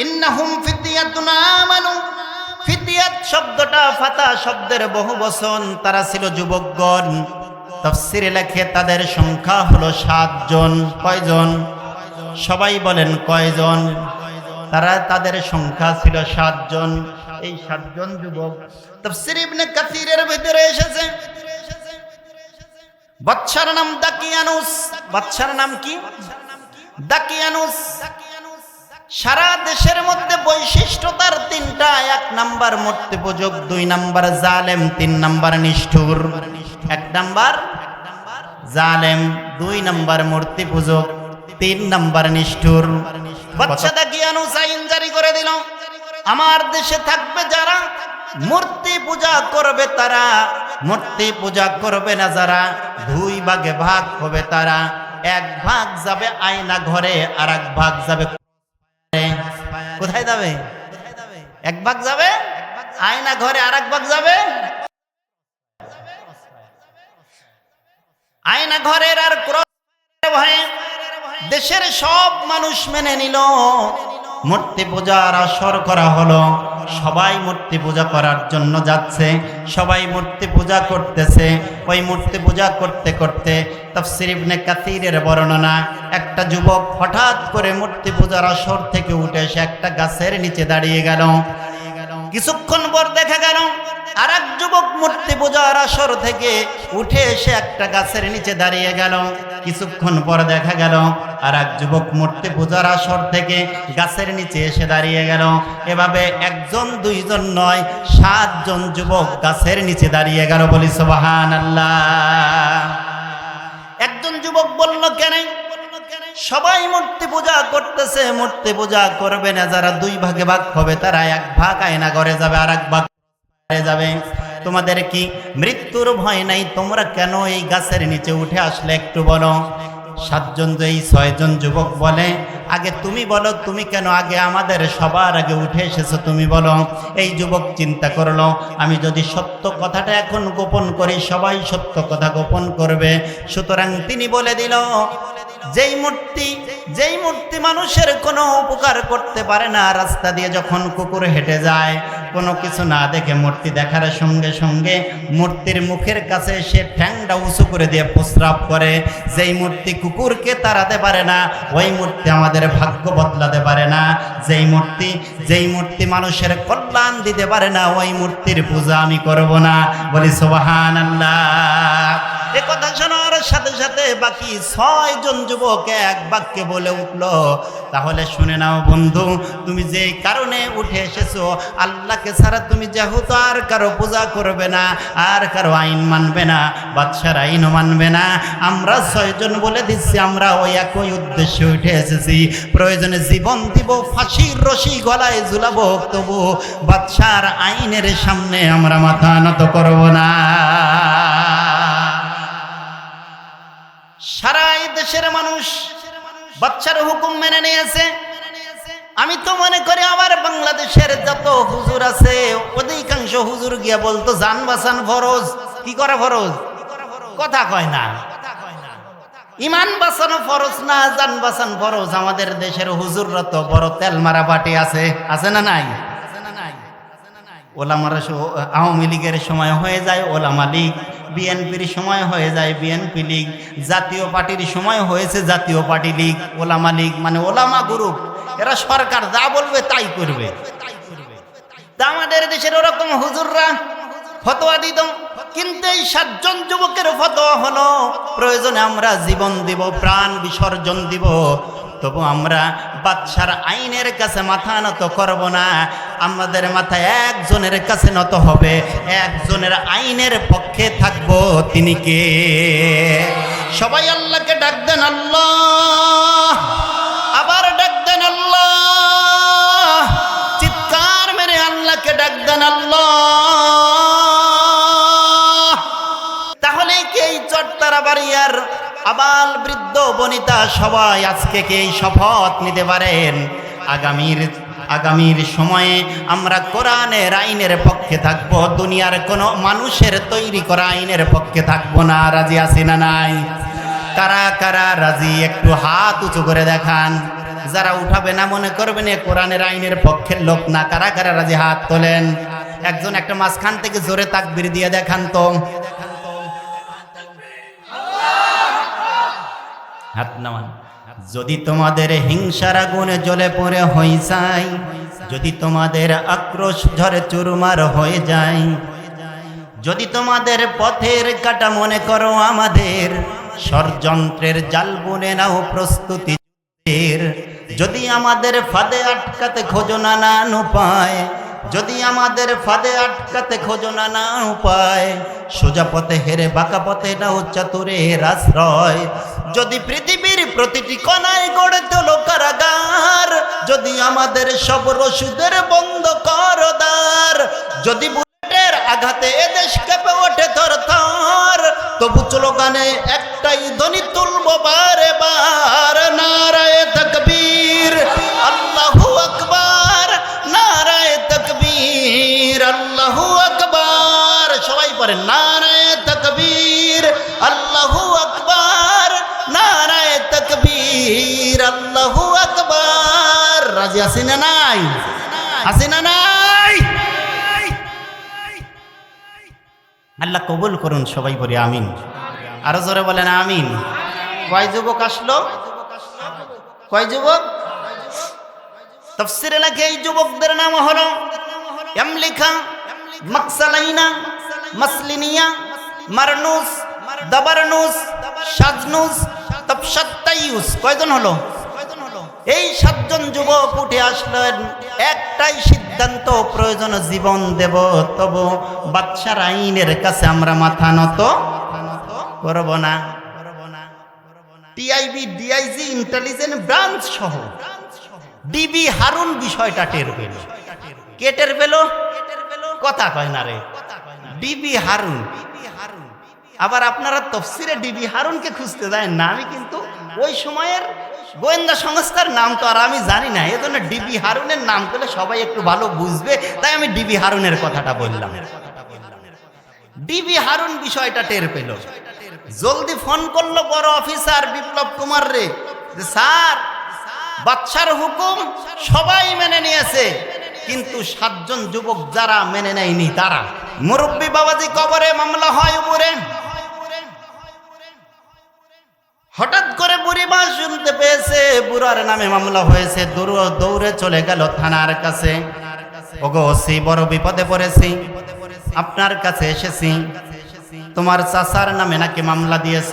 ইন্নাহুম ফিতিয়াতুন আমানু, ফিতিয়াত শব্দটা ফাতা শব্দের বহু বচন, তারা ছিল যুবকগণ। তাফসীরে লেখে তাদের সংখ্যা হলো 7 জন। কয়জন? সবাই বলেন কয়জন? তাদের সংখ্যা ছিল 7 জন। এই 7 জন যুবক তাফসীর ইবনে কাসিরের ভিতরে এসেছে। বাদশার নাম দাকিয়ানুস। বাদশার নাম কি? দাকিয়ানুস। সারা দেশের মধ্যে বৈশিষ্ট্য তার 3টা। 1 নাম্বার মূর্তি পূজক, 2 নাম্বার জালেম, 3 নাম্বার নিষ্ঠুর। 1 নাম্বার জালেম, 2 নাম্বার মূর্তি পূজক, 3 নাম্বার নিষ্ঠুর। বাদশা দাকিয়ানুস আইন জারি করে দিল, আমার দেশে থাকবে যারা মূর্তি পূজা করবে তারা, মূর্তি পূজা করবে না যারা, 2 ভাগে ভাগ হবে তারা। 1 ভাগ যাবে আয়না ঘরে, আর 1 ভাগ যাবে কোথায় যাবে? 1 ভাগ যাবে আয়না ঘরে, আর 1 ভাগ যাবে আয়না ঘরের। আর ভয়ে দেশের সব মানুষ মেনে নিল, মূর্তি পূজার আসর করা হলো। সবাই মূর্তি পূজা করার জন্য যাচ্ছে, সবাই মূর্তি পূজা করতেছে। ওই মূর্তি পূজা করতে করতে তাফসীর ইবনে কাসিরের বর্ণনা, একটা যুবক হঠাৎ করে মূর্তি পূজার আসর থেকে উঠে এসে একটা গাছের নিচে দাঁড়িয়ে গেল। কিছুক্ষণ পর দেখা গেল আরেক যুবক মূর্তি পূজার আসর থেকে উঠে এসে একটা গাছের নিচে দাঁড়িয়ে গেল। কিছুক্ষণ পর দেখা গেল আরেক যুবক মূর্তি পূজার আসর থেকে গাছের নিচে এসে দাঁড়িয়ে গেল। এভাবে 1 জন 2 জন নয়, 7 জন যুবক গাছের নিচে দাঁড়িয়ে গেল। বলি সুবহানাল্লাহ। একজন যুবক বলল, কেন? সবাই মূর্তি পূজা করতেছে, মূর্তি পূজা করবে না যারা, 2 ভাগে ভাগ হবে তারা। 1 ভাগ আয়না ঘরে যাবে, আর 1 ভাগ যাবে। তোমাদের কি মৃত্যুর ভয় নাই? তোমরা কেন এই গাছের নিচে উঠে আসলে একটু বলো। 7 জন, এই 6 জন যুবক বলে, আগে তুমি বলো, তুমি কেন আগে আমাদের সবার আগে উঠে এসেছো, তুমি বলো। এই যুবক চিন্তা করলো, আমি যদি সত্য কথাটা এখন গোপন করি সবাই সত্য কথা গোপন করবে। সুতরাং তিনি বলে দিল, যেই মূর্তি মানুষের কোনো উপকার করতে পারে না, রাস্তা দিয়ে যখন কুকুর হেঁটে যায়, কোনো কিছু না দেখে মূর্তি দেখার সঙ্গে সঙ্গে মূর্তির মুখের কাছে সে ঠ্যাংটা উঁচু করে দিয়ে প্রস্রাব করে। যেই মূর্তি কুকুরকে তাড়াতে পারে না, ওই মূর্তি আমাদের ভাগ্য বদলাতে পারে না। যেই মূর্তি মানুষের কল্যাণ দিতে পারে না, ওই মূর্তির পূজা আমি করব না। বলি সুবহানাল্লাহ। এ কথা শোনার সাথে সাথে বাকি 6 জন যুবক 1 বাক্যে বলে উঠল, তাহলে শুনে নাও বন্ধু, তুমি যে কারণে উঠে এসেছো, আল্লাহকে ছাড়া তুমি যেহেতু আর কারো পূজা করবে না, আর কারো আইন মানবে না, বাদশার আইনও মানবে না, আমরা 6 জন বলে দিচ্ছি আমরা ওই একই উদ্দেশ্যে উঠে এসেছি। প্রয়োজনে জীবন দিব, ফাঁসির রশি গলায় ঝুলাবো, তবু বাদশার আইনের সামনে আমরা মাথা নত করব না। সারা দেশের মানুষ বাদশার হুকুম মেনে নিয়েছে। আমি তো মনে করি আমার বাংলাদেশের যত হুজুর আছে অধিকাংশ হুজুর গিয়া বলতো জান বাঁচান ফরজ। কি করা ফরজ? কথা কয় না। ইমান বাঁচানো ফরজ না, জান বাঁচান ফরজ। আমাদের দেশের হুজুররা তো বড় তেল মারা বাটি আছে, আছে না নাই? ওলামারা আওয়ামী লীগের সময় হয়ে যায় ওলামা লীগ, বিএনপির সময় হয়ে যায় বিএনপি লীগ, জাতীয় পার্টির সময় হয়েছে জাতীয় পার্টি লীগ। ওলামা লীগ মানে ওলামা গ্রুপ, এরা সরকার যা বলবে তাই করবে। তা আমাদের দেশের ওরকম হুজুররা ফতোয়া দিত, কিন্তু এই 7 জন যুবকের ফতোয়া হলো প্রয়োজনে আমরা জীবন দিব, প্রাণ বিসর্জন দিব, তবু আমরা বাদশার আইনের কাছে মাথা নত করব না। আমাদের মাথা একজনের কাছে নত হবে, একজনের আইনের পক্ষে থাকবো। তিনি কে? সবাই আল্লাহকে ডাক দেন আল্লাহ, আবার ডাক দেন আল্লাহ, চিৎকার মেরে আল্লাহকে ডাক দেন আল্লাহ। তাহলে কি এই চট্টারা বাড়িয়ার আবাল বৃদ্ধ বনিতা সবাই আজকে কে এই শপথ নিতে পারেন, আগামীর সময়ে আমরা কোরআনের আইনের পক্ষে থাকবো, দুনিয়ার কোনো মানুষের তৈরি করা আইনের পক্ষে থাকবো না। রাজি আছি না নাই? কারা কারা রাজি একটু হাত উঁচু করে দেখান। যারা উঠাবে না মনে করবেন এ কোরআনের আইনের পক্ষের লোক না। কারা কারা রাজি হাত তোলেন। একজন একটা মাঝখান থেকে জোরে তাকবীর দিয়ে দেখান তো। হাত নামান। যদি তোমাদের হিংসার আগুনে জ্বলে পড়ে হয়ে যায়, যদি তোমাদের আক্রোশ ঝরে চুরমার হয়ে যায়, যদি তোমাদের পথের কাটা মনে করো আমাদের, ষড়যন্ত্রের জাল বুনে নাও প্রস্তুতি, যদি আমাদের ফাঁদে আটকাতে খোঁজো নানান উপায়, যদি আমাদের ফাঁদে আটকাতে খোঁজো নানান উপায়, সোজা পথে হেরে বাঁকা পথে নাও চাতুরের আশ্রয়, যদি পৃথিবীর প্রতিটি কোণায় গড়ে তোলো কারাগার, যদি আমাদের সব রসুদের বন্ধ করো দ্বার, যদি বুলেটের আঘাতে এদেশ কেঁপে ওঠে থরথর, তবু স্লোগানে একটাই ধ্বনি তুলবো বারে বার, নারায়ে তাকবীর আল্লাহু আকবার, নারায়ে তাকবীর আল্লাহু আকবার। সবাই পড়েন নারায়ে তাকবীর আল্লাহু আকবার, নারায়ে তাকবীর আল্লাহু আকবার। রাজি আছি না নাই? আছি না নাই? আল্লাহ কবুল করুন। সবাই বলি আমিন। আরো জোরে বলেন আমিন। কয় যুবক আসলো? কয় যুবক? তাফসীরে লেখে এই যুবকদের নাম হলো ইয়ামলিকা, মাকসালাইনা, মাসলিনিয়া, মারনুস, দাবারনুস, সাজনুস, তাবশাত্তাইউস। কয়জন হলো? এই 7 জন যুবক উঠে আসলেন। একটাই সিদ্ধান্ত, প্রয়োজন জীবন দেব, তবু বাদশার আইনের কাছে আমরা মাথা নত করব না। টিআইবি, ডিআইজি, ইন্টেলিজেন্স ব্রাঞ্চ সহ ডিবি হারুন বিষয়টা টের পেল। কে টের পেল? কথা কয় না রে, ডিবি হারুন। আবার আপনারা তাফসীরে ডিবি হারুনকে খুঁজতে যায় না। আমি কিন্তু ওই সময়ের গোয়েন্দা সংস্থার নাম তো আর আমি জানি না, এজন্য ডিবি হারুনের নাম করলে সবাই একটু ভালো বুঝবে, তাই আমি ডিবি হারুনের কথাটা বললাম। ডিবি হারুন বিষয়টা টের পেল, জলদি ফোন করলো বড় অফিসার বিপ্লব কুমার রে, যে স্যার বাদশার হুকুম সবাই মেনে নিয়েছে, কিন্তু 7 জন যুবক যারা মেনে নেয়নি তারা। মুরব্বী বাবাজি কবরে, মামলা হয় উপরে। হঠাৎ করে বুড়িমা শুনতে পেয়েছে বুড়ার নামে মামলা হয়েছে, দৌড়ে চলে গেল থানার কাছে। ওগো ওসি, বড় বিপদে পড়েছি, আপনার কাছে এসেছি। তোমার চাচার নামে নাকি মামলা দিয়েছ।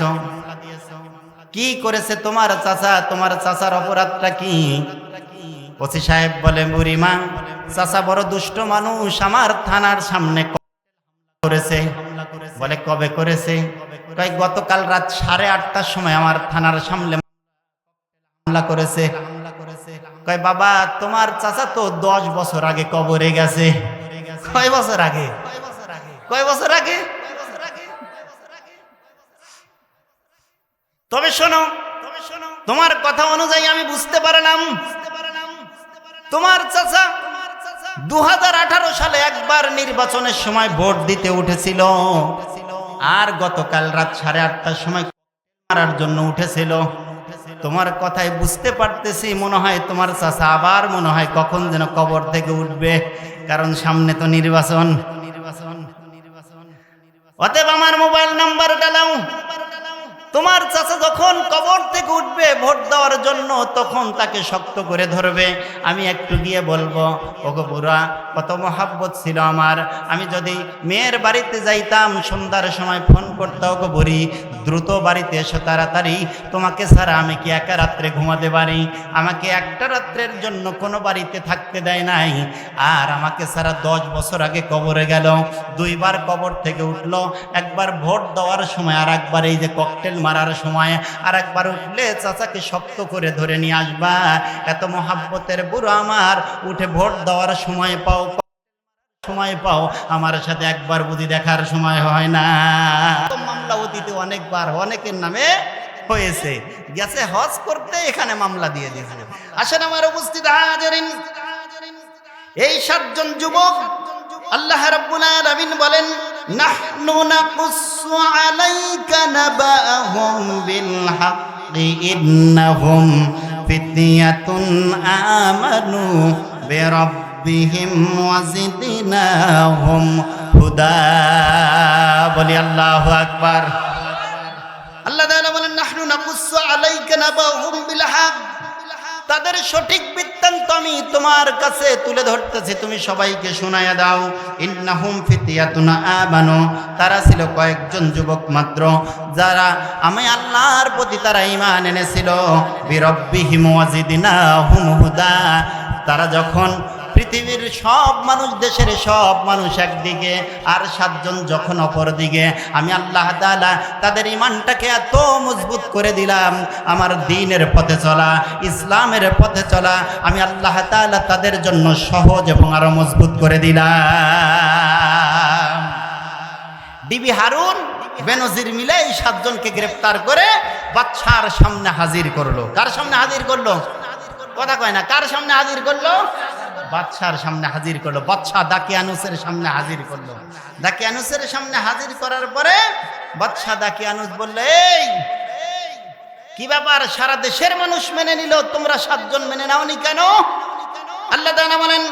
কি করেছে তোমার চাচা? তোমার চাচার অপরাধটা কি? ওসি সাহেব বলে, বুড়িমা, চাচা বড় দুষ্ট মানুষ, আমার থানার সামনে করেছে। বলে কবে করেছে? কয় গতকাল রাত 8:30টার সময় আমার থানার সামনে হামলা করেছে। কয় বাবা, তোমার চাচা তো 10 বছর আগে কবরে গেছে। কয় বছর আগে? কয় বছর আগে? তবে শোনো, তোমার কথা অনুযায়ী আমি বুঝতে পারলাম তোমার চাচা 2018 সালে একবার নির্বাচনের সময় ভোট দিতে উঠেছিল, আর গতকাল রাত 8:30টার সময় মারার জন্য উঠেছিল। তোমার কথাই বুঝতে পারতেছি, মনে হয় তোমার চাচা আবার মনে হয় কখন যেন কবর থেকে উঠবে, কারণ সামনে তো নির্বাচন। অতএব আমার মোবাইল নাম্বারটা নাও। তোমার চাচা যখন কবর থেকে উঠবে ভোট দেওয়ার জন্য, তখন তাকে শক্ত করে ধরবে। আমি একটু গিয়ে বলবো, ওগো বুড়া, কত মহাব্বত ছিল আমার, আমি যদি মেয়ের বাড়িতে যাইতাম সন্ধ্যার সময় ফোন করতে, ওগো বুড়ি দ্রুত বাড়িতে এসো তাড়াতাড়ি, তোমাকে ছাড়া আমি কি একা রাত্রে ঘুমাতে পারি? আমাকে একটা রাত্রের জন্য কোনো বাড়িতে থাকতে দেয় নাই, আর আমাকে ছাড়া 10 বছর আগে কবরে গেল, 2 বার কবর থেকে উঠলো, একবার ভোট দেওয়ার সময়, আর একবার এই যে ককটেল মারার সময়, আর একবার উঠলে চাচাকে শক্ত করে ধরে নিয়ে আসবা। এত মহাব্বতের বুড়ো আমার, উঠে ভোট দেওয়ার সময় পাও, আমার সাথে একবার বুদ্ধি দেখার সময় হয় না। মামলা অতীতে অনেকবার অনেকের নামে হয়েছে, গেছে হজ করতে, এখানে মামলা দিয়ে দিয়েছে। আসেন আমার উপস্থিত হাজিরিন, এই 7 জন যুবক আল্লাহ রাব্বুল আলামিন বলেন, নাহনু নাকুসসু আলাইকা নাবাআহুম বিল হাক্কি ইন্নাহুম ফিতয়াতুন আমানু বিরাব্বিহিম ওয়াজিদনাহুম হুদা। বলি আল্লাহু আকবার। আল্লাহ তাআলা বলেন নাহনু নাকুসসু আলাইকা নাবাহুম বিল হক, তাদের সঠিক বৃত্তান্ত আমি তোমার কাছে তুলে ধরতেছি, তুমি সবাইকে শোনায়া দাও। ইন্নাহুম ফিতয়াতুন আমানু, তারা ছিল কয়েকজন যুবক মাত্র, যারা আমি আল্লাহর প্রতি তারা ঈমান এনেছিল। বিরব্বিহিম ওয়াজিদনাহুম হুদা, তারা যখন পৃথিবীর সব মানুষ, দেশের সব মানুষ একদিকে আর 7 জন যখন অপর দিকে, আমি আল্লাহ তাআলা তাদের ঈমানটাকে এত মজবুত করে দিলাম, আমার দ্বীনের পথে চলা, ইসলামের পথে চলা আমি আল্লাহ তাআলা তাদের জন্য সহজ এবং আরো মজবুত করে দিলাম। বিবি হারুন বেনজির মিলে এই 7 জনকে গ্রেফতার করে বাদশার সামনে হাজির করলো। কার সামনে হাজির করলো? কথা কয় না, কার সামনে হাজির করলো? বাদশার সামনে হাজির করলো। বাদশা দাকিয়ানুসের সামনে হাজির করলো। দাকিয়ানুসের সামনে হাজির করার পরে বাদশা দাকিয়ানুস বলল, এই কি ব্যাপার, সারা দেশের মানুষ মেনে নিল, তোমরা 7 জন মেনে নাওনি কেন? আল্লাহ তাআলা বলেন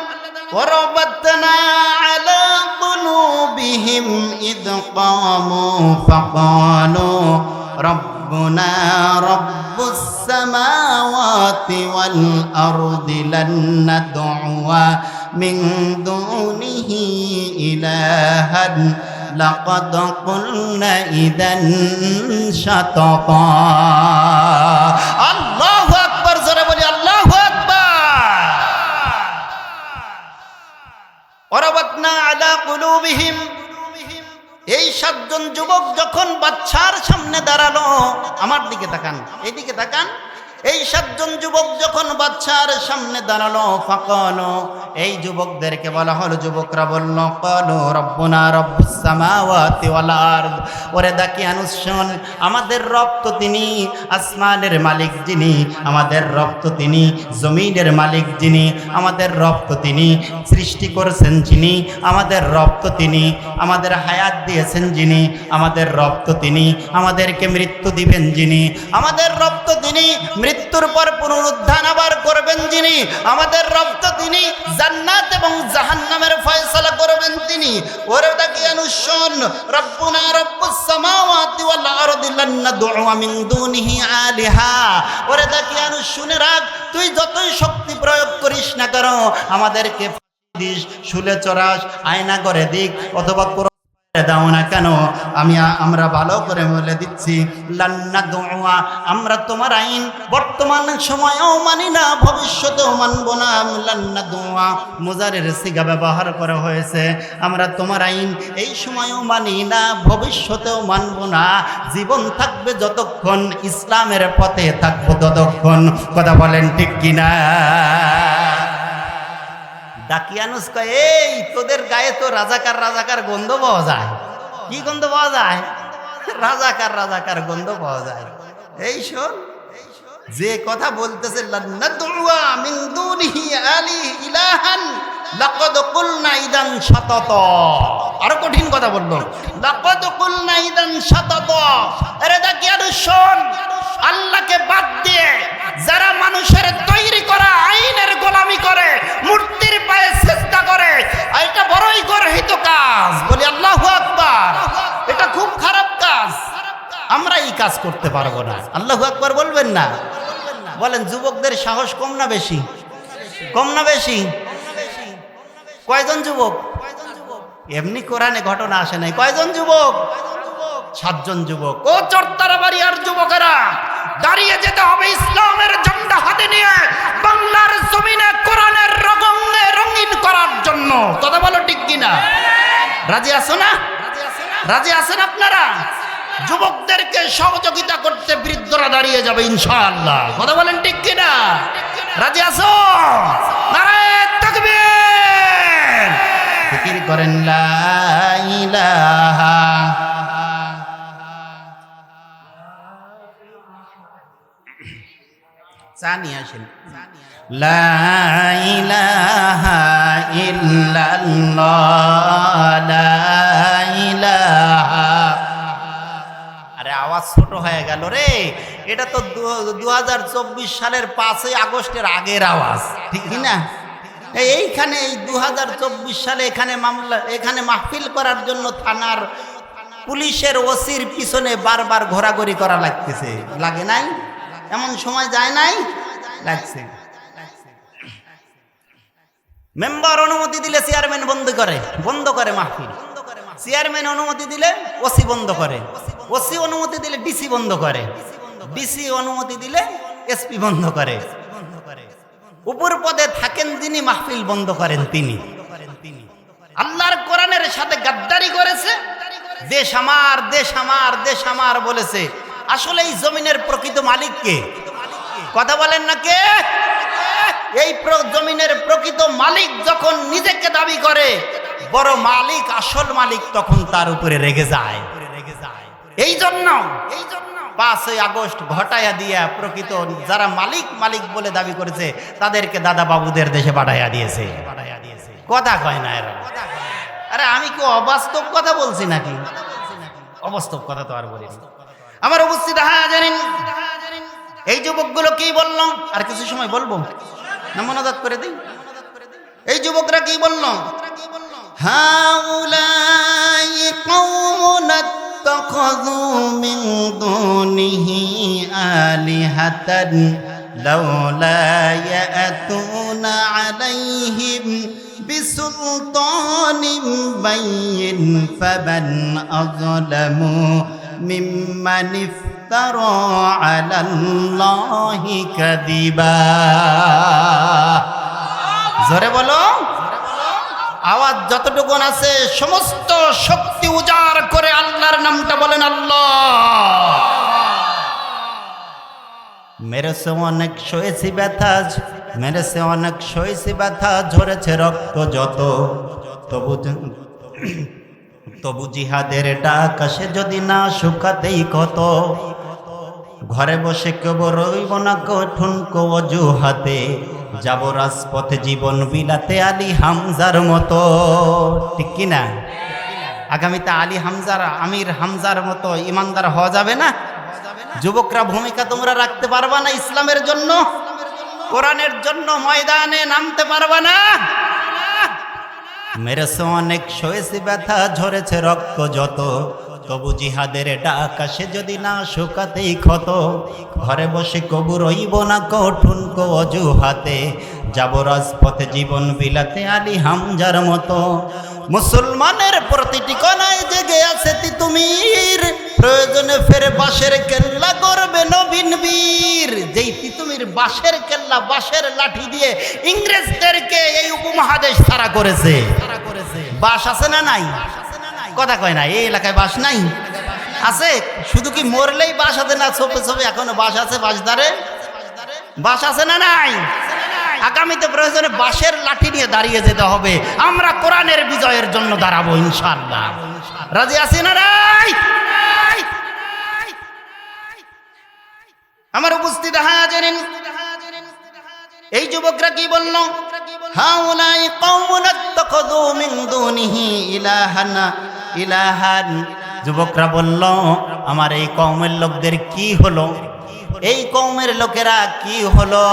ওয়ারাবাতনা আলা কুলুবিহিম ইদ কামু ফাকালু রব্বুনা রব্বুস সামাওয়াতি ওয়াল আরদি লান নাদউয়া মিন দুনিহি ইলাহান লাকাদ কুলনা ইযান শাতাতা। আল্লাহু আকবার, জোরে বলি আল্লাহু আকবার। ওয়ারাবাতনা আলা কুলুবিহিম, এই 7 জন যুবক যখন বাদশার সামনে দাঁড়ালো, আমার দিকে তাকান, এইদিকে তাকান, এই 7 জন যুবক যখন বাদশার সামনে দাঁড়ালো, ফাকালু, এই যুবকদেরকে বলা হলো, যুবকরা বলল, ক্বালু রব্বুনা রব্বুস সামাওয়াতি ওয়াল আরদ, ওরে দাকিয়ানুস শোন, আমাদের রব তো তিনি আসমানের মালিক যিনি, আমাদের রব তো তিনি জমিনের মালিক যিনি, আমাদের রব তো তিনি সৃষ্টি করেছেন যিনি, আমাদের রব তো তিনি আমাদের হায়াত দিয়েছেন যিনি, আমাদের রব তো তিনি আমাদেরকে মৃত্যু দিবেন যিনি, আমাদের রব তো তিনি মৃত্যুর পর পুনরুত্থান আবার করবেন যিনি, আমাদের রব তো তিনি জান্নাত এবং জাহান্নামের ফয়সালা করবেন তিনি। ওরে দাকিয়ানুস শোন, রব্বুনা রব্বুস সামাওয়াতি ওয়াল আরদি লান নাদউয়া মিন দুনিহি আলিহা। ওরে দাকিয়ানুস শুনে রাখ, তুই যতই শক্তি প্রয়োগ করিস না কেন, আমাদেরকে দিস, শুলে চড়াস, আয়না করে দিক, অথবা দাও না কেন, আমরা ভালো করে বলে দিচ্ছি, লান্না দুআ, আমরা তোমার আইন বর্তমান সময়েও মানি না, ভবিষ্যতেও মানব না। লান্না দুআ মুজারের সিগা ব্যবহার করা হয়েছে, আমরা তোমার আইন এই সময়েও মানি না, ভবিষ্যতেও মানব না, জীবন থাকবে যতক্ষণ, ইসলামের পথে থাকবো ততক্ষণ। কথা বলেন ঠিক কিনা? দাকিয়ানুস কয়, এই তোদের গায়ে তো রাজাকার রাজাকার গন্ধ পাওয়া যায়। কি গন্ধ পাওয়া যায়? রাজাকার রাজাকার গন্ধ পাওয়া যায়। এই শোন, যে কথা বলতেছে লান্নাদউয়া মিন দুনিহি আলি ইলাহান লাকাদ কুলনা ইদান শাতাতা, আরো কঠিন কথা বললো, লাকাদ কুলনা ইদান শাতাতা। আরে দাকিয়ানুস শোন, আল্লাহকে বাদ দিয়ে যারা মানুষের তৈরি করা আইনের গোলামি করে, মূর্তির পায়ে সিজদা করে, এটা বড়ই গর্হিত কাজ। বলি আল্লাহু আকবার। এটা খুব খারাপ কাজ, আমরা এই কাজ করতে পারবো না। আল্লাহু আকবার বলবেন না? বলেন, যুবকদের সাহস কম না বেশি? কম না বেশি? কয়জন যুবক? এমনি কোরআনে ঘটনা আসে নাই। কয়জন যুবক? 7 জন যুবক। ও চরতারা বাড়িয়ার যুবকেরা, দাঁড়িয়ে যেতে হবে ইসলামের ঝান্ডা হাতে নিয়ে, বাংলার জমিনে কোরআনের রঙিন করার জন্য। কথা বলো ঠিক কিনা? রাজি আছো না? রাজি আছেন আপনারা? যুবকদেরকে সহযোগিতা করতে বৃদ্ধরা দাঁড়িয়ে যাবে ইনশাআল্লাহ। কথা বলেন ঠিক কিনা? রাজি আছো? নারায়ে তাকবীর। জিকির করেন লা ইলাহা চানি আসেন, লা ইলাহা ইল্লাল্লাহ, লা ইলাহা। আরে আওয়াজ ছোট হয়ে গেল রে। এটা তো 2024 সালের 5ই আগস্টের আগের আওয়াজ, ঠিক না? এইখানে এই 2024 সালে এখানে মাহফিল করার জন্য থানার পুলিশের ওসির পিছনে বারবার ঘোরাঘুরি করা লাগতেছে, লাগে নাই? এমন সময় যায় নাই? লাগছে। মেম্বার অনুমতি দিলে চেয়ারম্যান বন্ধ করে মাহফিল। চেয়ারম্যান অনুমতি দিলে ওসি বন্ধ করে, ওসি অনুমতি দিলে ডিসি বন্ধ করে, ডিসি অনুমতি দিলে এসপি বন্ধ করে। উপর পদে থাকেন যিনি, মাহফিল বন্ধ করেন তিনি। আল্লাহর কোরআনের সাথে গাদ্দারি করেছে। দেশ আমার, দেশ আমার, দেশ আমার বলেছে। আসলে এই জমিনের প্রকৃত মালিক কে? কথা বলেন না কে? এই জমিনের প্রকৃত মালিক যখন নিজেকে দাবি করে, বড় মালিক, আসল মালিক তখন তার উপরে রেগে যায়। এই জন্য 5ই আগস্ট ঘটাইয়া দিয়া প্রকৃত যারা মালিক বলে দাবি করেছে তাদেরকে দাদা বাবুদের দেশে পাঠাইয়া দিয়েছে। কথা কয় না এরা। আরে আমি কি অবাস্তব কথা বলছি নাকি? অবাস্তব কথা তো আর বলি। আমার উপস্থিত হাজারিন, এই যুবকগুলো কি বলল? আর কিছু সময় বলবো না, মনোজাত করে দিই। এই যুবকরা কি বলল? হাউলাই কওমুন ইত্তাখাযু মিন দুনিহি আলিহাতান লাউলা ইয়াতুনা আলাইহিম বিসুলতানিন বাইয়িন ফামান আযলামু মিম্মান ইফতারা আলাল্লাহি কাযিবা। জোরে বলো। আওয়াজ যতটুকু আছে সমস্ত শক্তি উজাড় করে আল্লাহর নামটা বলেন, আল্লাহ। মেরেছে অনেক সয়েছি ব্যথা, মেরেছে অনেক সয়েছি ব্যথা, ঝরেছে রক্ত যত, তবু জিহাদের ডাক আসে যদি না শুকাতেই কত। ঘরে বসে কেব রইব না কঠুন অজুহাতে, যাব রাজপথে জীবন বিলাতে আলী হামজার মতো, ঠিক কিনা? আগামীতে আলী হামজার, আমির হামজার মতো ইমানদার হওয়া যাবে না? যুবকরা ভূমিকা তোমরা রাখতে পারবা না ইসলামের জন্য, কোরআনের জন্য ময়দানে নামতে পারবা না? মেরেছে অনেক সয়েছি ব্যথা, ঝরেছে রক্ত যত, তবু জিহাদের ডাক আসে যদি না শুকাতেই ক্ষত। ঘরে বসে কবু রইব না কঠুন অজুহাতে, যাব রাজপথে জীবন বিলাতে আলী হামজার মতো। মুসলমানের প্রতিটি কোণায় জেগে আছে তিতুমির, প্রয়োজনে ফেরে বাঁশের কেল্লা করবে নবীন বীর। যেই তিতুমির বাঁশের কেল্লা, বাঁশের লাঠি দিয়ে ইংরেজদেরকে এই উপমহাদেশ ছাড়া করেছে। বাঁশ আছে না নাই? কথা কয় না। এই এলাকায় বাঁশ নাই? আছে। শুধু কি মরলেই বাঁশ আছে না? ছোপে ছোপে এখনো বাঁশ আছে, বাঁশধারে বাঁশ আছে না নাই? আগামীতে প্রয়োজনে বাঁশের লাঠি নিয়ে দাঁড়িয়ে যেতে হবে। আমরা কোরআনের বিজয়ের জন্য দাঁড়াবো ইনশাআল্লাহ। রাজি আছি না নাই? আমার উপস্থিত হাজিরিন, এই যুবকরা কি বলল? হাউলাই কওমুন ইত্তাখাযু মিন দুনিহি ইলাহান। যুবকরা বলল, আমার এই কওমের লোকদের কি হলো? এই কওমের লোকেরা কি হলো?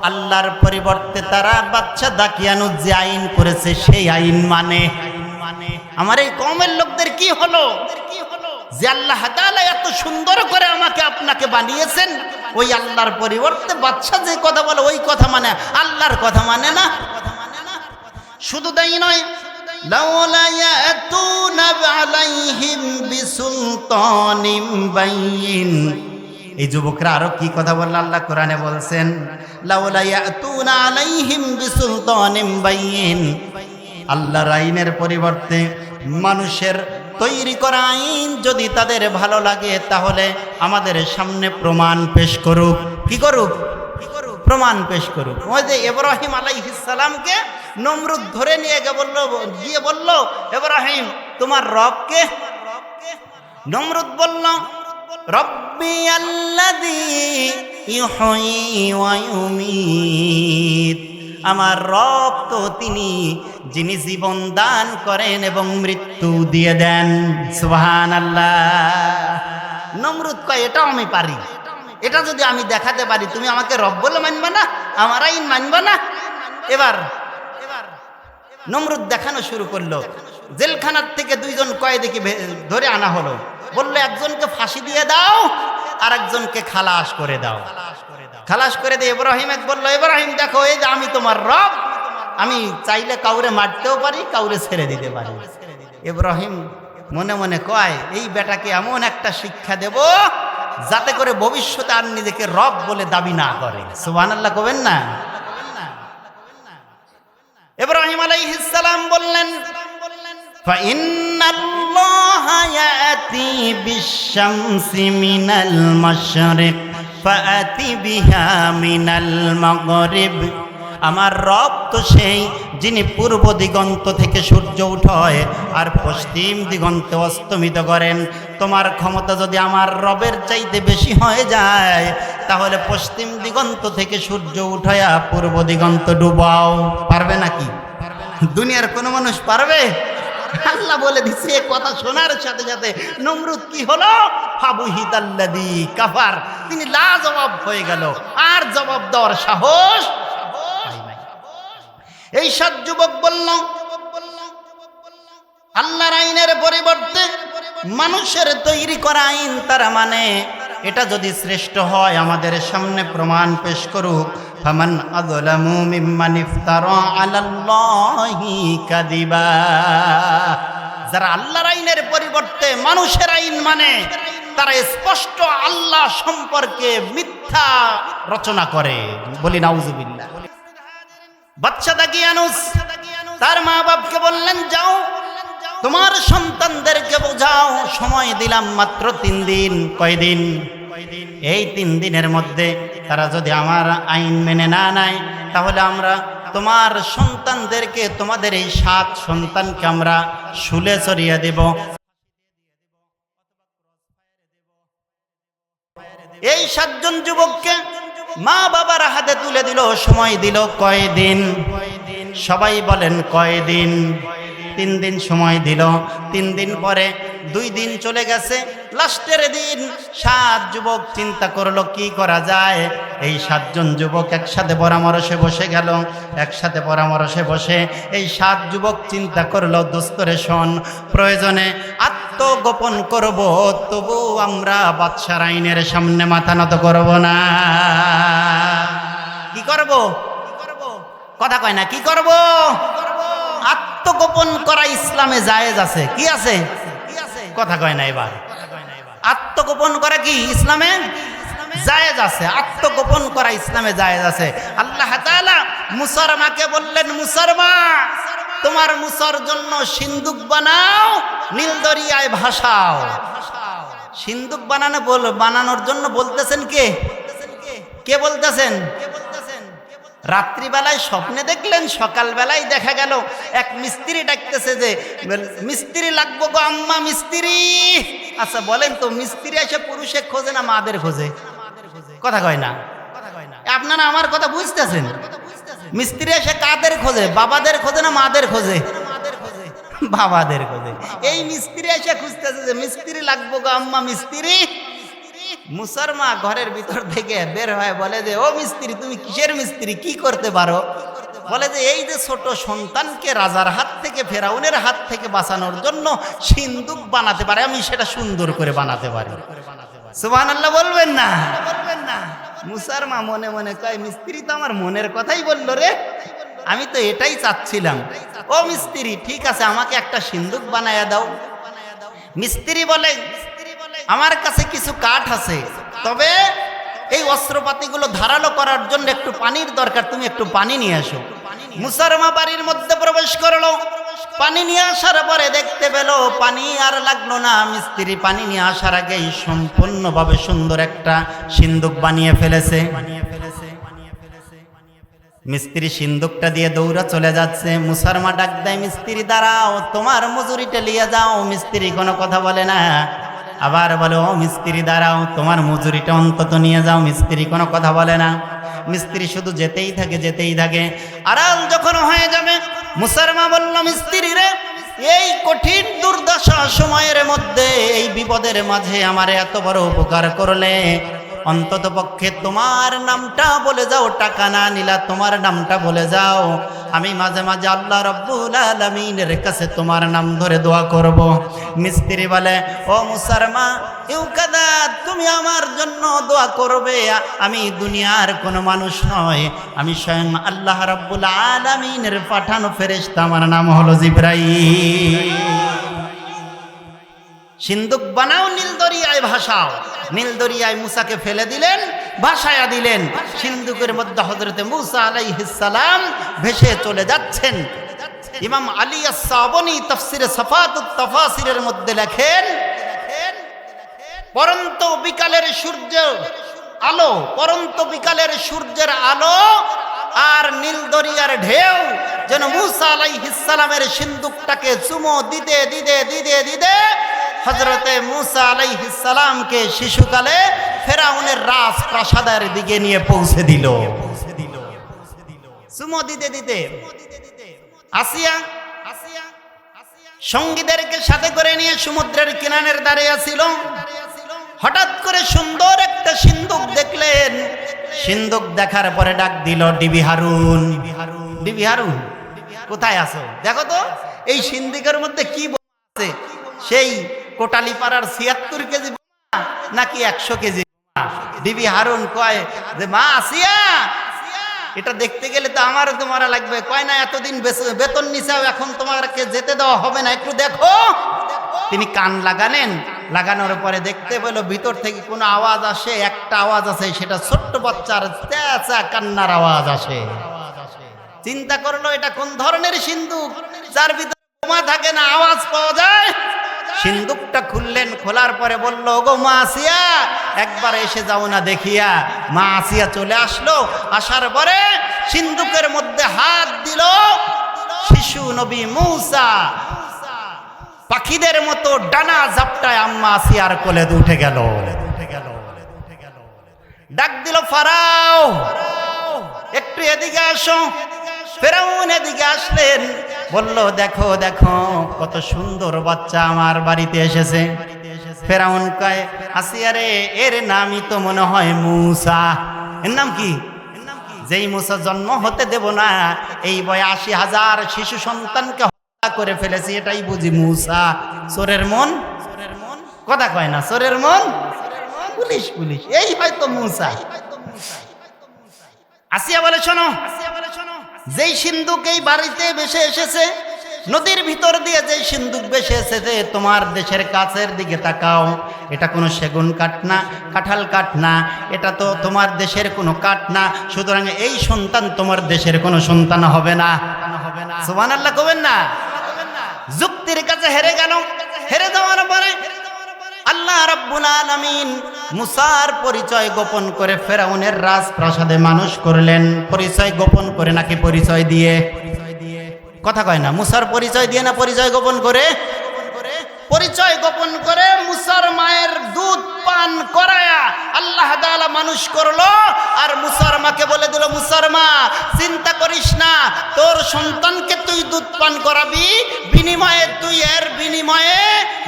আল্লাহর পরিবর্তে তারা বাচ্চা দাকিয়ানু যে আইন করেছে সেই আইন মানে। আমার এই কওমের লোকদের কি হলো? যে আল্লাহ তাআলা এত সুন্দর করে আমাকে আপনাকে বানিয়েছেন, ওই আল্লাহর পরিবর্তে বাচ্চা যে কথা বলে ওই কথা মানে, আল্লাহর কথা মানে না। শুধু তাই নয়, লাউলা ইয়াতুনা আলাইহিম বিসুলতানিন বাইয়িন। এই যুবকরা আরো কি কথা বলল? আল্লাহ কোরআনে বলছেন, লাউলা ইয়াতুনা আলাইহিম বিসুলতানিন বাইয়িন। আল্লাহর আইনের পরিবর্তে মানুষের তৈরি করা আইন যদি তাদের ভালো লাগে, তাহলে আমাদের সামনে প্রমাণ পেশ করুক। কি করুক? প্রমাণ পেশ করুক। ওই যে ইব্রাহিম আলাইহিস সালামকে নমরুদ ধরে নিয়ে গিয়ে বলল, ইব্রাহিম তোমার রব কে? নমরুদ বলল, রব্বি আল্লাযী ইউহয়ী ওয়া ইউমীত। আমার রব তো তিনি যিনি জীবন দান করেন এবং মৃত্যু দিয়ে দেন। সুবহানাল্লাহ। নমরুদ কয় এটাও আমি পারি, এটা যদি আমি দেখাতে পারি, তুমি আমাকে রব বলে মানবা না, আমার আইন মানবা না? এবার নমরুদ দেখানো শুরু করলো। জেলখানার থেকে দুইজন কয়েদিকে ধরে আনা হলো, বললো একজনকে ফাঁসি দিয়ে দাও আর একজনকে খালাস করে দাও। খালাস করে দিয়ে ইব্রাহিম বললো, ইব্রাহিম দেখো, এই যে আমি তোমার রব, আমি চাইলে কাউরে মারতেও পারি, কাউরে ছেড়ে দিতে পারি। ইব্রাহিম মনে মনে কয়, এই বেটাকে এমন একটা শিক্ষা দেব যাতে করে ভবিষ্যতে আর নিজেকে রব বলে দাবি না করে। সুবহানাল্লাহ কবেন না? ইব্রাহিম আলাইহিস সালাম বললেন, ফাইন্নাল্লাহা ইয়াতি বিশ-শামসি মিনাল মাশরিক ফাআতি বিহা মিনাল মাগরিব। আমার রব তো সেই যিনি পূর্ব দিগন্ত থেকে সূর্য উঠয় আর পশ্চিম দিগন্তে অস্তমিত করেন। তোমার ক্ষমতা যদি আমার রবের চাইতে বেশি হয়ে যায়, তাহলে পশ্চিম দিগন্ত থেকে সূর্য উঠায়া পূর্ব দিগন্ত ডুবাও। পারবে নাকি? দুনিয়ার কোনো মানুষ পারবে? আল্লাহ বলে দিচ্ছে। এ কথা শোনার সাথে সাথে নমরুদ কি হলো? ফাবুহিতাল্লাযী কাফার, তিনি লাজবাব হয়ে গেল, আর জবাব দেওয়ার সাহস। এই সব যুবক বলল, আল্লাহর আইনের পরিবর্তে মানুষের তৈরি করা আইন তারা মানে, এটা যদি শ্রেষ্ঠ হয় আমাদের সামনে প্রমাণ পেশ করুক। ফামান আযলামু মিম্মান ইফতারা আলাল্লাহি কাযিবা। যারা আল্লাহর আইনের পরিবর্তে মানুষের আইন মানে, তারা স্পষ্ট আল্লাহ সম্পর্কে মিথ্যা রচনা করে। বলি নাউজুবিল্লাহ। বাদশা দাকিয়ানুস তার মা বাপকে বললেন, যাও তোমার সন্তানদেরকে বোঝাও, সময় দিলাম মাত্র 3 দিন। কয়দিন? এই 3 দিনের মধ্যে তারা যদি আমার আইন মেনে না নেয়, তাহলে আমরা তোমার সন্তানদেরকে, তোমাদের এই 7 সন্তানকে আমরা শুলে চড়িয়ে দেব। এই 7 জন যুবককে মা বাবার হাতে তুলে দিল, সময় দিল কয়দিন? সবাই বলেন কয়দিন? 3 দিন সময় দিল। 3 দিন পরে 2 দিন চলে গেছে, লাস্টের দিন 7 যুবক চিন্তা করলো কি করা যায়। এই 7 জন যুবক একসাথে পরামর্শে বসে গেল। একসাথে পরামর্শে বসে এই 7 যুবক চিন্তা করলো, দোস্তরে শোন, প্রয়োজনে আত্মগোপন করব, তবু আমরা বাদশার আইনের সামনে মাথা নত করব না। কি করব? কথা কয় না, কি করব? আত্মগোপন করা ইসলামে জায়েজ আছে। কি আছে? কথা কয় না। এবার আত্মগোপন করা কি ইসলামে জায়েজ আছে? আত্মগোপন করা ইসলামে জায়েজ আছে। আল্লাহ তাআলা মুসার মাকে বললেন, মুসার মা, তোমার মুসার জন্য সিন্দুক বানাও, নীল দরিয়ায় ভাসাও। সিন্দুক বানানোর জন্য বলতেছেন কে? কে বলতেছেন? রাত্রিবেলায় স্বপ্নে দেখলেন, সকালবেলায় দেখা গেল এক মিস্ত্রি ডাকতেছে যে মিস্ত্রি লাগবো গো আম্মা, মিস্ত্রি। আচ্ছা বলেন তো, মিস্ত্রি এসে পুরুষে খোঁজে না মাদের খোঁজে? কথা কয় না। আপনারা আমার কথা বুঝতেছেন? মিস্ত্রি এসে কাদের খোঁজে? বাবাদের খোঁজে না মাদের খোঁজে? বাবাদের খোঁজে। এই মিস্ত্রি এসে খুঁজতেছে যে মিস্ত্রি লাগবো গো আম্মা, মিস্ত্রি। মুসার মা ঘরের ভিতর থেকে বের হয়, বলে যে ও মিস্ত্রি, তুমি কিসের মিস্ত্রি, কি করতে পারো? বলে যে এই যে ছোট সন্তানকে রাজার হাত থেকে, ফেরাউনের হাত থেকে বাঁচানোর জন্য সিন্দুক বানাতে পারে, আমি সেটা সুন্দর করে বানাতে পারি। সুবহানাল্লাহ বলবেন না? মুসার মা মনে মনে কয়, মিস্ত্রি তো আমার মনের কথাই বললো রে, আমি তো এটাই চাচ্ছিলাম। ও মিস্ত্রি, ঠিক আছে, আমাকে একটা সিন্দুক বানায়া দাও। মিস্ত্রি বলে, আমার কাছে কিছু কাঠ আছে, তবে এই অস্ত্রপাতিগুলো ধারালো করার জন্য একটু পানির দরকার, তুমি একটু পানি নিয়ে আসো। মুসার মা বাড়ির মধ্যে প্রবেশ করলো। পানি নিয়ে আসার পরে দেখতে পেল পানি আর লাগলো না। মিস্ত্রি পানি নিয়ে আসার আগেই সম্পূর্ণভাবে সুন্দর একটা সিন্দুক বানিয়ে ফেলেছে। মিস্ত্রি সিন্দুকটা দিয়ে দৌড়া চলে যাচ্ছে। মুসার মা ডাক দেয়, মিস্ত্রি দাঁড়াও, তোমার মজুরিটা নিয়ে যাও। মিস্ত্রি কোনো কথা বলে না। আবার বলে, ও মিস্ত্রি দাঁড়াও, তোমার মজুরিটা অন্তত নিয়ে যাও। মিস্ত্রি কোনো কথা বলে না। মিস্ত্রি শুধু যেতেই থাকে। আড়াল যখন হয়ে যাবে, মুসার মা বলল, মিস্ত্রি রে, এই কঠিন দুর্দশা সময়ের মধ্যে, এই বিপদের মাঝে আমারে এত বড় উপকার করলে, অন্তত পক্ষে তোমার নামটা বলে যাও, টাকা না নিলা তোমার নামটা বলে যাও, আমি মাঝে মাঝে আল্লাহ রাব্বুল আলামিনের কাছে তোমার নাম ধরে দোয়া করব। মিস্ত্রি বলে, ও মুসারমা ইউকাদা, তুমি আমার জন্য দোয়া করবে, আমি দুনিয়ার কোনো মানুষ নয়, আমি স্বয়ং আল্লাহ রাব্বুল আলামিনের পাঠানো ফেরেশতা, আমার নাম হলো জিবরাইল। সিন্দুক বানাও, নীল দরিয়ায় ভাসাও। নীল দরিয়ায় মুসাকে ফেলে দিলেন, ভাসায়া দিলেন। সিন্দুকের মধ্যে হযরতে মুসা আলাইহিস সালাম ভেসে চলে যাচ্ছেন। ইমাম আলী আস-সাবনী তাফসিরে সাফাতুত তাফাসিরের মধ্যে লেখেন, পরন্ত বিকালের সূর্য আলো, পরন্ত বিকালের সূর্যের আলো আর নীল দরিয়ার ঢেউ যেন মুসা আলাইহিস সালামের সিন্দুকটাকে চুমো দিতে দিতে দিতে দিতে হযরতে মুসা আলাইহিস সালামকে শিশুকালে ফেরাউনের রাজপ্রাসাদের দিকে নিয়ে পৌঁছে দিল। চুমো দিতে দিতে আসিয়া সঙ্গীদেরকে সাথে করে নিয়ে সমুদ্রের কিনারের দাঁড়িয়ে ছিল। হঠাৎ করে সুন্দর একটা সিন্দুক দেখলেন। সিন্দুক দেখার পরে ডাক দিল, ডিবি হারুন, ডিবি হারুন কোথায় আছো? দেখো তো এই সিন্দুকের মধ্যে কি আছে, সেই কোটালীপাড়ার ৭৬ কেজি নাকি ১০০ কেজি? ডিবি হারুন কয় যে মা আসিয়া, এটা দেখতে গেলে তো আমারও তো মারা লাগবে। কয় না, এতদিন বেতন নিছাও, এখন তোমাকে যেতে দেওয়া হবে না, একটু দেখো। তিনি কান লাগালেন, লাগানোর পরে দেখতে পেল ভিতর থেকে কোনো আওয়াজ আসে। একটা আওয়াজ আছে, সেটা ছোট্ট বাচ্চার চেঁচা কান্নার আওয়াজ আসে। চিন্তা করলো এটা কোন ধরনের সিন্দুক যার ভিতরে বোমা থাকে না, আওয়াজ পাওয়া যায়। সিন্দুকটা খুললেন, খোলার পরে বলল, গো মা আসিয়া, একবার এসে যাও না দেখিয়া। মা আসিয়া চলে আসলো। আসার পরে সিন্দুকের মধ্যে হাত দিল। শিশু নবী মুসা পাখিদের মতো ডানা ঝাপটায় আম্মা আসিয়ার কোলে উঠে গেল। ডাক দিল, ফারাও একটু এদিকে আসো। ফেরাউন এদিকে আসলেন, বলল, দেখো দেখো কত সুন্দর বাচ্চা আমার বাড়িতে এসেছে। ফেরাউন কয়, আসিয়া রে, এর নামই তো মনে হয় মুসা। এর নাম কি? যেই মুসা জন্ম হতে দেব না, এই বয়ে ৮০,০০০ শিশু সন্তানকে হত্যা করে ফেলেছি, এটাই বুঝি মুসা। চোরের মন কথা কয় না, চোরের মন পুলিশ পুলিশ, এই হয়তো মুসা। আসিয়া বলে, শোনো, যেই সিন্দুক এই বাড়িতে ভেসে এসেছে, নদীর ভিতর দিয়ে যেই সিন্দুক ভেসে এসেছে, তোমার দেশের কাছের দিকে তাকাও। এটা কোনো সেগুন কাঠ না, কাঁঠাল কাঠ না, এটা তো তোমার দেশের কোনো কাঠ না। সুতরাং এই সন্তান তোমার দেশের কোনো সন্তান হবে না। সুবহানাল্লাহ কবেন না? যুক্তির কাছে হেরে গেল। হেরে যাওয়ার পরে আল্লাহ রাব্বুল আলামিন মুসার পরিচয় গোপন করে ফেরাউনের রাজপ্রাসাদে মানুষ করলেন। পরিচয় গোপন করে নাকি পরিচয় দিয়ে? কথা কয় না। মুসার পরিচয় দিয়ে না পরিচয় গোপন করে? পরিচয় গোপন করে মুসার মায়ের দুধ পান করায়া আল্লাহ তাআলা মানুষ করলো। আর মুসার মাকে বলে দিল, মুসার মা চিন্তা করিস না, তোর সন্তানকে তুই দুধ পান করাবি, বিনিময়ে তুই এর বিনিময়ে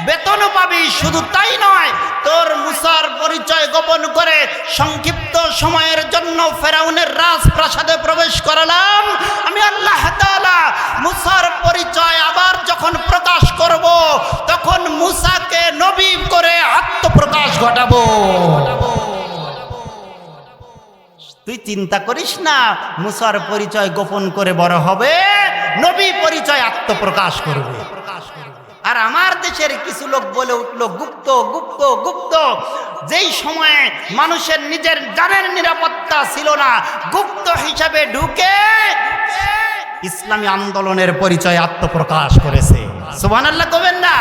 বেতনও পাবি। শুধু তাই নয়, তোর মুসার পরিচয় গোপন করে সংক্ষিপ্ত সময়ের জন্য ফেরাউনের রাজপ্রাসাদে প্রবেশ করালাম। আমি আল্লাহ তাআলা মুসার পরিচয় আবার যখন প্রকাশ করব, তখন মুসাকে নবী করে আত্মপ্রকাশ ঘটাবো। তুই চিন্তা করিস না, মুসার পরিচয় গোপন করে বড় হবে, নবী পরিচয় আত্মপ্রকাশ করবে। আর আমার দেশের কিছু লোক বলে উঠলো, গুপ্ত গুপ্ত গুপ্ত। যেই সময়ে মানুষের নিজের জানের নিরাপত্তা ছিল না, গুপ্ত হিসাবে ঢুকে ইসলামী আন্দোলনের পরিচয় আত্মপ্রকাশ করেছে। সুবহানাল্লাহ কবেন না?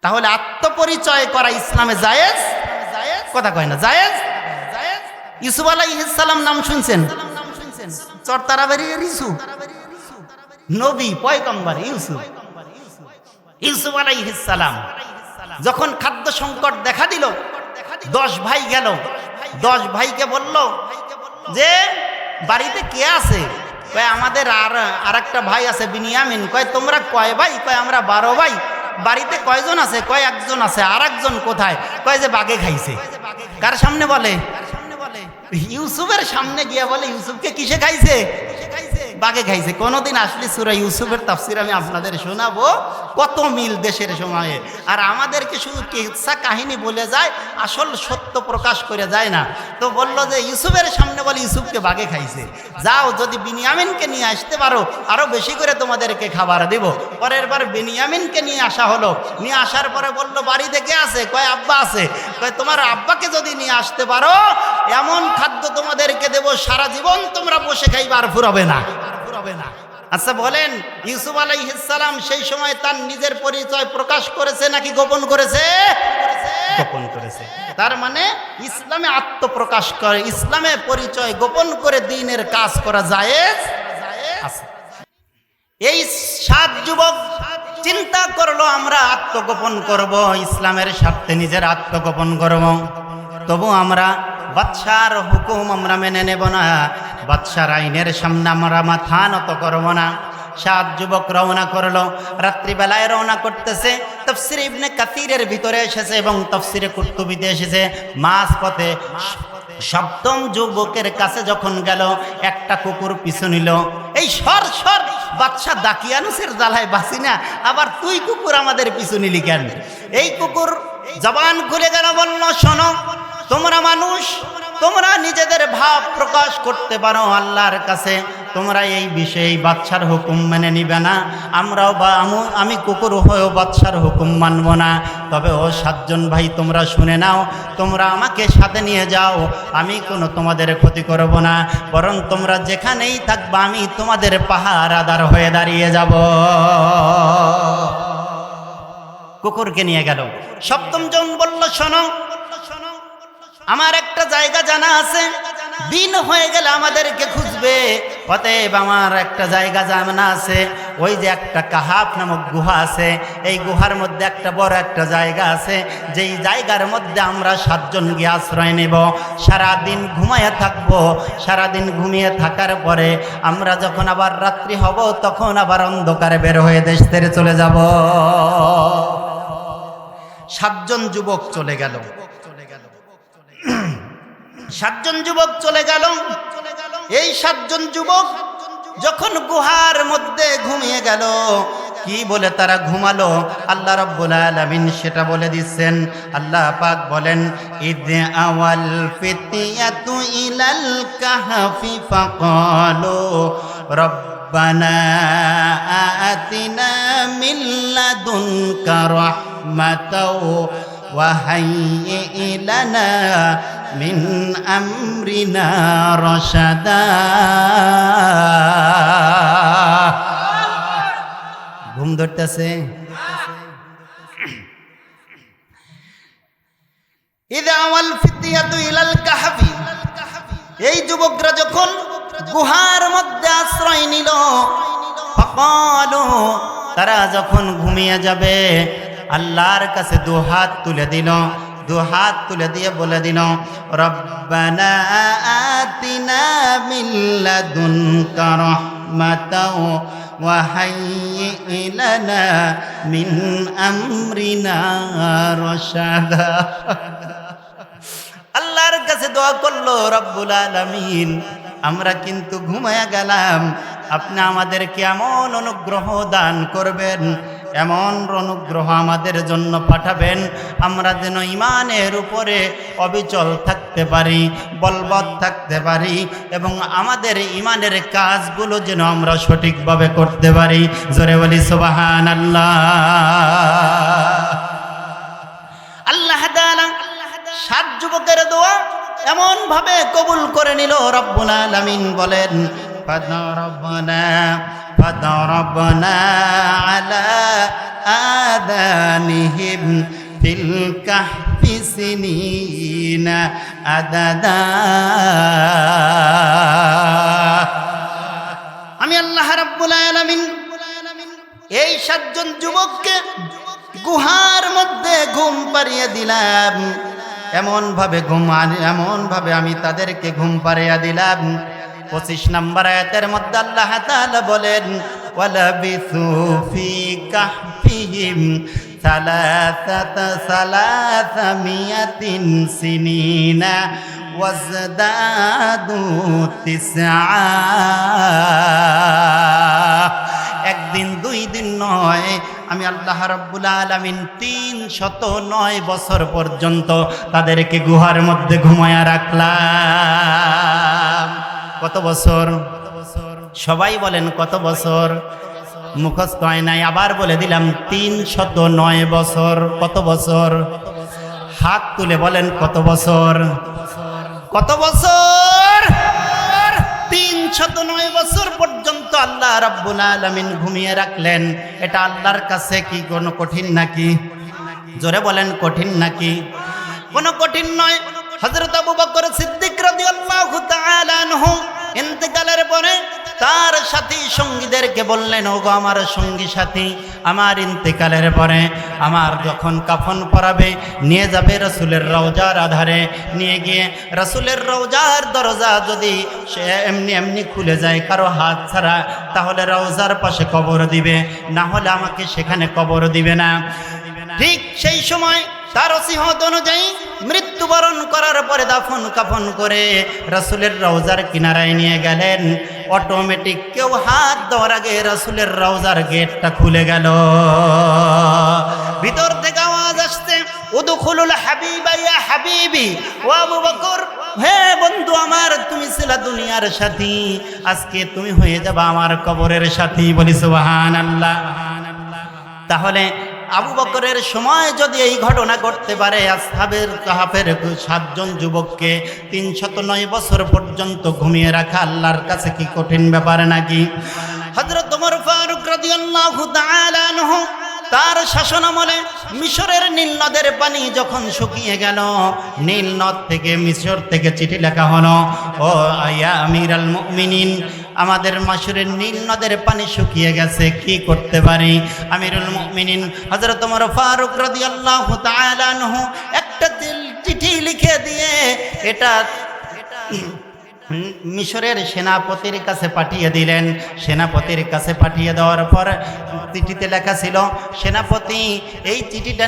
তাহলে আত্মপরিচয় করা ইসলামে জায়েজ? কথা কয় না, জায়েজ? ইউসুফ আলাইহিস সালাম নাম শুনছেন? চরতারাবাড়ির ইউসুফ, নবী পয়গম্বর ইউসুফ। ইউসুফ আলাইহিস সালাম যখন খাদ্য সংকট দেখা দিল, 10 ভাই গেল। 10 ভাইকে বলল যে বাড়িতে কে আছে? কয় আমাদের আর একটা ভাই আছে বিনিয়ামিন। কয় তোমরা কয় ভাই? কয় আমরা 12 ভাই। বাড়িতে কয়জন আছে? কয় একজন আছে। আর একজন কোথায়? কয় যে বাঘে খাইছে। কার সামনে বলে? ইউসুফের সামনে গিয়ে বলে ইউসুফকে কিসে খাইছে? বাঘে খাইছে। কোনদিন আসলে সূরা ইউসুফের তাফসীর আমি আপনাদের শোনাবো, কত মিল দেশের সময়ে। আর আমাদেরকে শুধু কিসসা কাহিনী বলে যায়, আসল সত্য প্রকাশ করে যায় না। তো বলল যে ইউসুফের সামনে বলে ইউসুফকে বাঘে খাইছে, যাও যদি বিনিয়ামিনকে নিয়ে আসতে পারো আরো বেশি করে তোমাদেরকে খাবার দেব। পরের বার বিনিয়ামিনকে নিয়ে আসা হলো। নিয়ে আসার পরে বলল বাড়িতে কে আছে? কয় আব্বা আছে। কয় তোমার আব্বাকে যদি নিয়ে আসতে পারো এমন খাদ্য তোমাদেরকে দেব, সারা জীবন তোমরা বসে খাইবা আর ফুরাবে না। আচ্ছা বলেন, ইউসুফ আলাইহিস সালাম সেই সময় তার নিজের পরিচয় প্রকাশ করেছে নাকি গোপন করেছে? গোপন করেছে। তার মানে ইসলামে আত্মপ্রকাশ করে, ইসলামে পরিচয় গোপন করে দ্বীনের কাজ করা জায়েজ আছে। এই 7 যুবক চিন্তা করলো আমরা আত্মগোপন করব, ইসলামের স্বার্থে নিজের আত্মগোপন করব, তবু আমরা বাদশার হুকুম আমরা মেনে নেব না, বাদশার আইনের সামনে আমরা মাথা নত করব না। 7 যুবক রওনা করলো। রাত্রিবেলায় রওনা করতেছে। তাফসীর ইবনে কাসীরের ভিতরে এসেছে এবং তাফসীরে কুরতুবীতে এসেছে, মাঝপথে 7ম যুবকের কাছে যখন গেল একটা কুকুর পিছু নিল। এই সর সর, বাদশা দাকিয়ানুসের জ্বালায় বাঁচি না, আবার তুই কুকুর আমাদের পিছু নিলি কেন? এই কুকুর জবান খুলে গেল, বলল শোনো, তোমরা মানুষ, তোমরা নিজেদের ভাব প্রকাশ করতে পারো আল্লাহর কাছে, তোমরা এই বিষয়ে বাদশার হুকুম মেনে নিবে না, আমরাও বা আমি কুকুর হয়েও বাদশার হুকুম মানব না। তবে ও 7 জন ভাই তোমরা শুনে নাও, তোমরা আমাকে সাথে নিয়ে যাও, আমি কোনো তোমাদের ক্ষতি করব না, বরং তোমরা যেখানেই থাকবা আমি তোমাদের পাহারাদার হয়ে দাঁড়িয়ে যাব। কুকুরকে নিয়ে গেল। 7ম জন বলল শোনো, আমার একটা জায়গা জানা আছে, দিন হয়ে গেলে আমাদেরকে খুঁজবে, অতএব আমার একটা জায়গা জানা আছে, ওই যে একটা কাহাফ নামক গুহা আছে, এই গুহার মধ্যে একটা বড় একটা জায়গা আছে, যেই জায়গার মধ্যে আমরা 7 জন গিয়ে আশ্রয় নেব, সারাদিন ঘুমাইয়া থাকবো, সারাদিন ঘুমিয়ে থাকার পরে আমরা যখন আবার রাত্রি হব তখন আবার অন্ধকারে বের হয়ে দেশ ছেড়ে চলে যাব। 7 জন যুবক চলে গেল। 7 জন যুবক চলে গেল। এই 7 জন যুবক যখন গুহার মধ্যে ঘুমিয়ে গেল, কি বলে তারা ঘুমালো আল্লাহ রাব্বুল আলামিন সেটা বলে দিচ্ছেন। আল্লাহ পাক বলেন, ইদ আওয়াল ফিতিয়াতু ইলাল কাহফি ফাকালু রব্বানা আতিনা মিন লাদুনকা রাহমাতাও ওয়া হাইয়্যি লানা মিন আমরিনা রশাদা। ঘুম ধরতেছে। ইযা আওয়াল ফিতিয়াতু ইলাল কাহফি, এই যুবকরা যখন গুহার মধ্যে আশ্রয় নিল, ফাকালু, তারা যখন ঘুমিয়ে যাবে আল্লাহর কাছে 2 হাত তুলে দিল, 2 হাত তুলে দিয়ে বলে দিল, রব্বানা আতিনা মিন লাদুনকা রাহমাতাও ওয়া হাইয়্যি লানা মিন আমরিনা রশাদা। আল্লাহর কাছে দোয়া করলো, রব্বুল আলামিন আমরা কিন্তু ঘুমায়া গেলাম, আপনি আমাদেরকে এমন অনুগ্রহ দান করবেন, এমন অনুগ্রহ আমাদের জন্য পাঠাবেন, আমরা যেন ঈমানের উপরে অবিচল থাকতে পারি, বলবৎ থাকতে পারি, এবং আমাদের ঈমানের কাজগুলো যেন আমরা সঠিকভাবে করতে পারি। জোরে বলি সুবহানাল্লাহ। আল্লাহ তাআলা 7 যুবকের দোয়া এমন ভাবে কবুল করে নিল। রব্বুল আলামিন বলেন, فضربنا على آذانهم في الكهف سنين عددا। আমি আল্লাহ রাব্বুল আলামিন এই 7 জন যুবককে গুহার মধ্যে ঘুম পাড়িয়ে দিলাম, এমন ভাবে আমি তাদেরকে ঘুম পাড়িয়ে দিলাম। 25 নম্বর আয়াতের মধ্যে আল্লাহ তাআলা বলেন, ওয়ালাবিসু ফি কাহফিহিম সালাসামিয়াতিন সিনিনা ওয়াজদাদু তিসআ। একদিন দুই দিন নয়, আমি আল্লাহ রাব্বুল আলামিন 309 বছর পর্যন্ত তাদেরকে গুহার মধ্যে ঘুমায়া রাখলাম। কত বছর? সবাই বলেন কত বছর? মুখস্থ হয় নাই, আবার বলে দিলাম 309 বছর। কত বছর? হাত তুলে বলেন কত বছর? কত বছর? 309 বছর পর্যন্ত আল্লাহ রাব্বুল আলামিন ঘুমিয়ে রাখলেন। এটা আল্লাহর কাছে কি কোনো কঠিন নাকি? জোরে বলেন কঠিন নাকি? কোনো কঠিন নয়। হযরত আবু বকর সিদ্দিক রাদিয়াল্লাহু তাআলা আনহু ইন্তেকালের পরে তার সাথী সঙ্গীদেরকে বললেন, ওগো আমার সঙ্গী সাথী, আমার ইন্তেকালের পরে আমার যখন কাফন পরাবে নিয়ে যাবে রাসূলের রওজার আধারে, নিয়ে গিয়ে রাসূলের রওজার দরজা যদি সে এমনি এমনি খুলে যায় কারো হাত ছাড়া, তাহলে রওজার পাশে কবর দিবে, না হলে আমাকে সেখানে কবর দিবে না। ঠিক সেই সময় তার ওসিয়ত অনুযায়ী মৃত্যুবরণ করার পরে দাফন কাফন করে রাসূলের রওজার কিনারায় নিয়ে গেলেন। অটোমেটিক কেউ হাত দেওয়ার আগে রাসূলের রওজার গেটটা খুলে গেল। ভিতর থেকে আওয়াজ আসছে, উদখুলুল হাবিবা ইয়া হাবিবি। ও আবু বকর, হে বন্ধু আমার, তুমি ছিলা দুনিয়ার সাথী, আজকে তুমি হয়ে যাবে আমার কবরের সাথী। বলি সুবহানাল্লাহ। তাহলে আবু বকরের সময় যদি এই ঘটনা ঘটতে পারে, আসহাবের কাহাফের 7 জন যুবককে 309 বছর পর্যন্ত ঘুমিয়ে রাখা আল্লাহর কাছে কি কঠিন ব্যাপার নাকি? হযরত ওমর ফারুক রাদিয়াল্লাহু তাআলা আনহু তার শাসনামলে মিশরের নীল নদের পানি যখন শুকিয়ে গেল, নীল নদ থেকে মিশর থেকে চিঠি লেখা হলো, ও ইয়া আমিরাল মুমিনিন, আমাদের মিশরের নীল নদের পানি শুকিয়ে গেছে, কি করতে পারি? আমিরুল মুমিনিন হযরত ওমর ফারুক রাদিয়াল্লাহু তাআলা আনহু একটা চিঠি লিখে দিয়ে এটা মিশরের সেনাপতির কাছে পাঠিয়ে দিলেন। সেনাপতির কাছে পাঠিয়ে দেওয়ার পর চিঠিতে লেখা ছিল, সেনাপতি এই চিঠিটা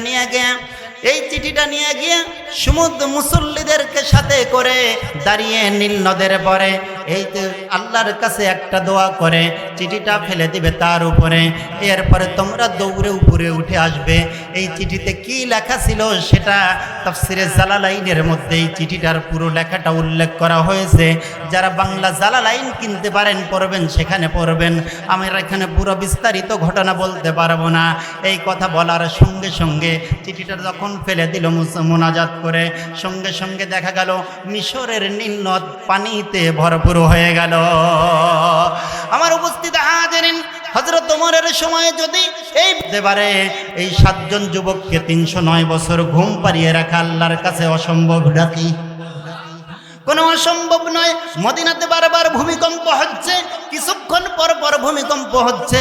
নিয়ে গিয়ে সমুদ্র মুসল্লিদেরকে সাথে করে দাঁড়িয়ে নীল নদের পরে এই আল্লাহর কাছে একটা দোয়া করে চিঠিটা ফেলে দিবে তার উপরে, এরপরে তোমরা দৌড়ে উপরে উঠে আসবে। এই চিঠিতে কি লেখা ছিল সেটা তাফসিরে জালালাইনের মধ্যে এই চিঠিটার পুরো লেখাটা উল্লেখ করা হয়েছে। যারা বাংলা জালালাইন কিনতে পারেন পড়বেন, সেখানে পড়বেন। আমি এখানে পুরো বিস্তারিত ঘটনা বলতে পারবো না। এই কথা বলার সঙ্গে সঙ্গে চিঠিটা যখন ফেলে দিল মোনাজাত করে, সঙ্গে সঙ্গে দেখা গেল মিশরের নীল নদ পানিতে ভরপুর হয়ে গেল। আমার উপস্থিত হাজিরিন, হযরত ওমরের সময়ে যদি এই পারে এই 7 জন যুবককে 309 বছর ঘুম পাড়িয়ে রাখা আল্লাহর কাছে অসম্ভব নাকি? কোনো অসম্ভব নয়। মদিনাতে বারবার ভূমিকম্প হচ্ছে, কিছুক্ষণ পর পর ভূমিকম্প হচ্ছে।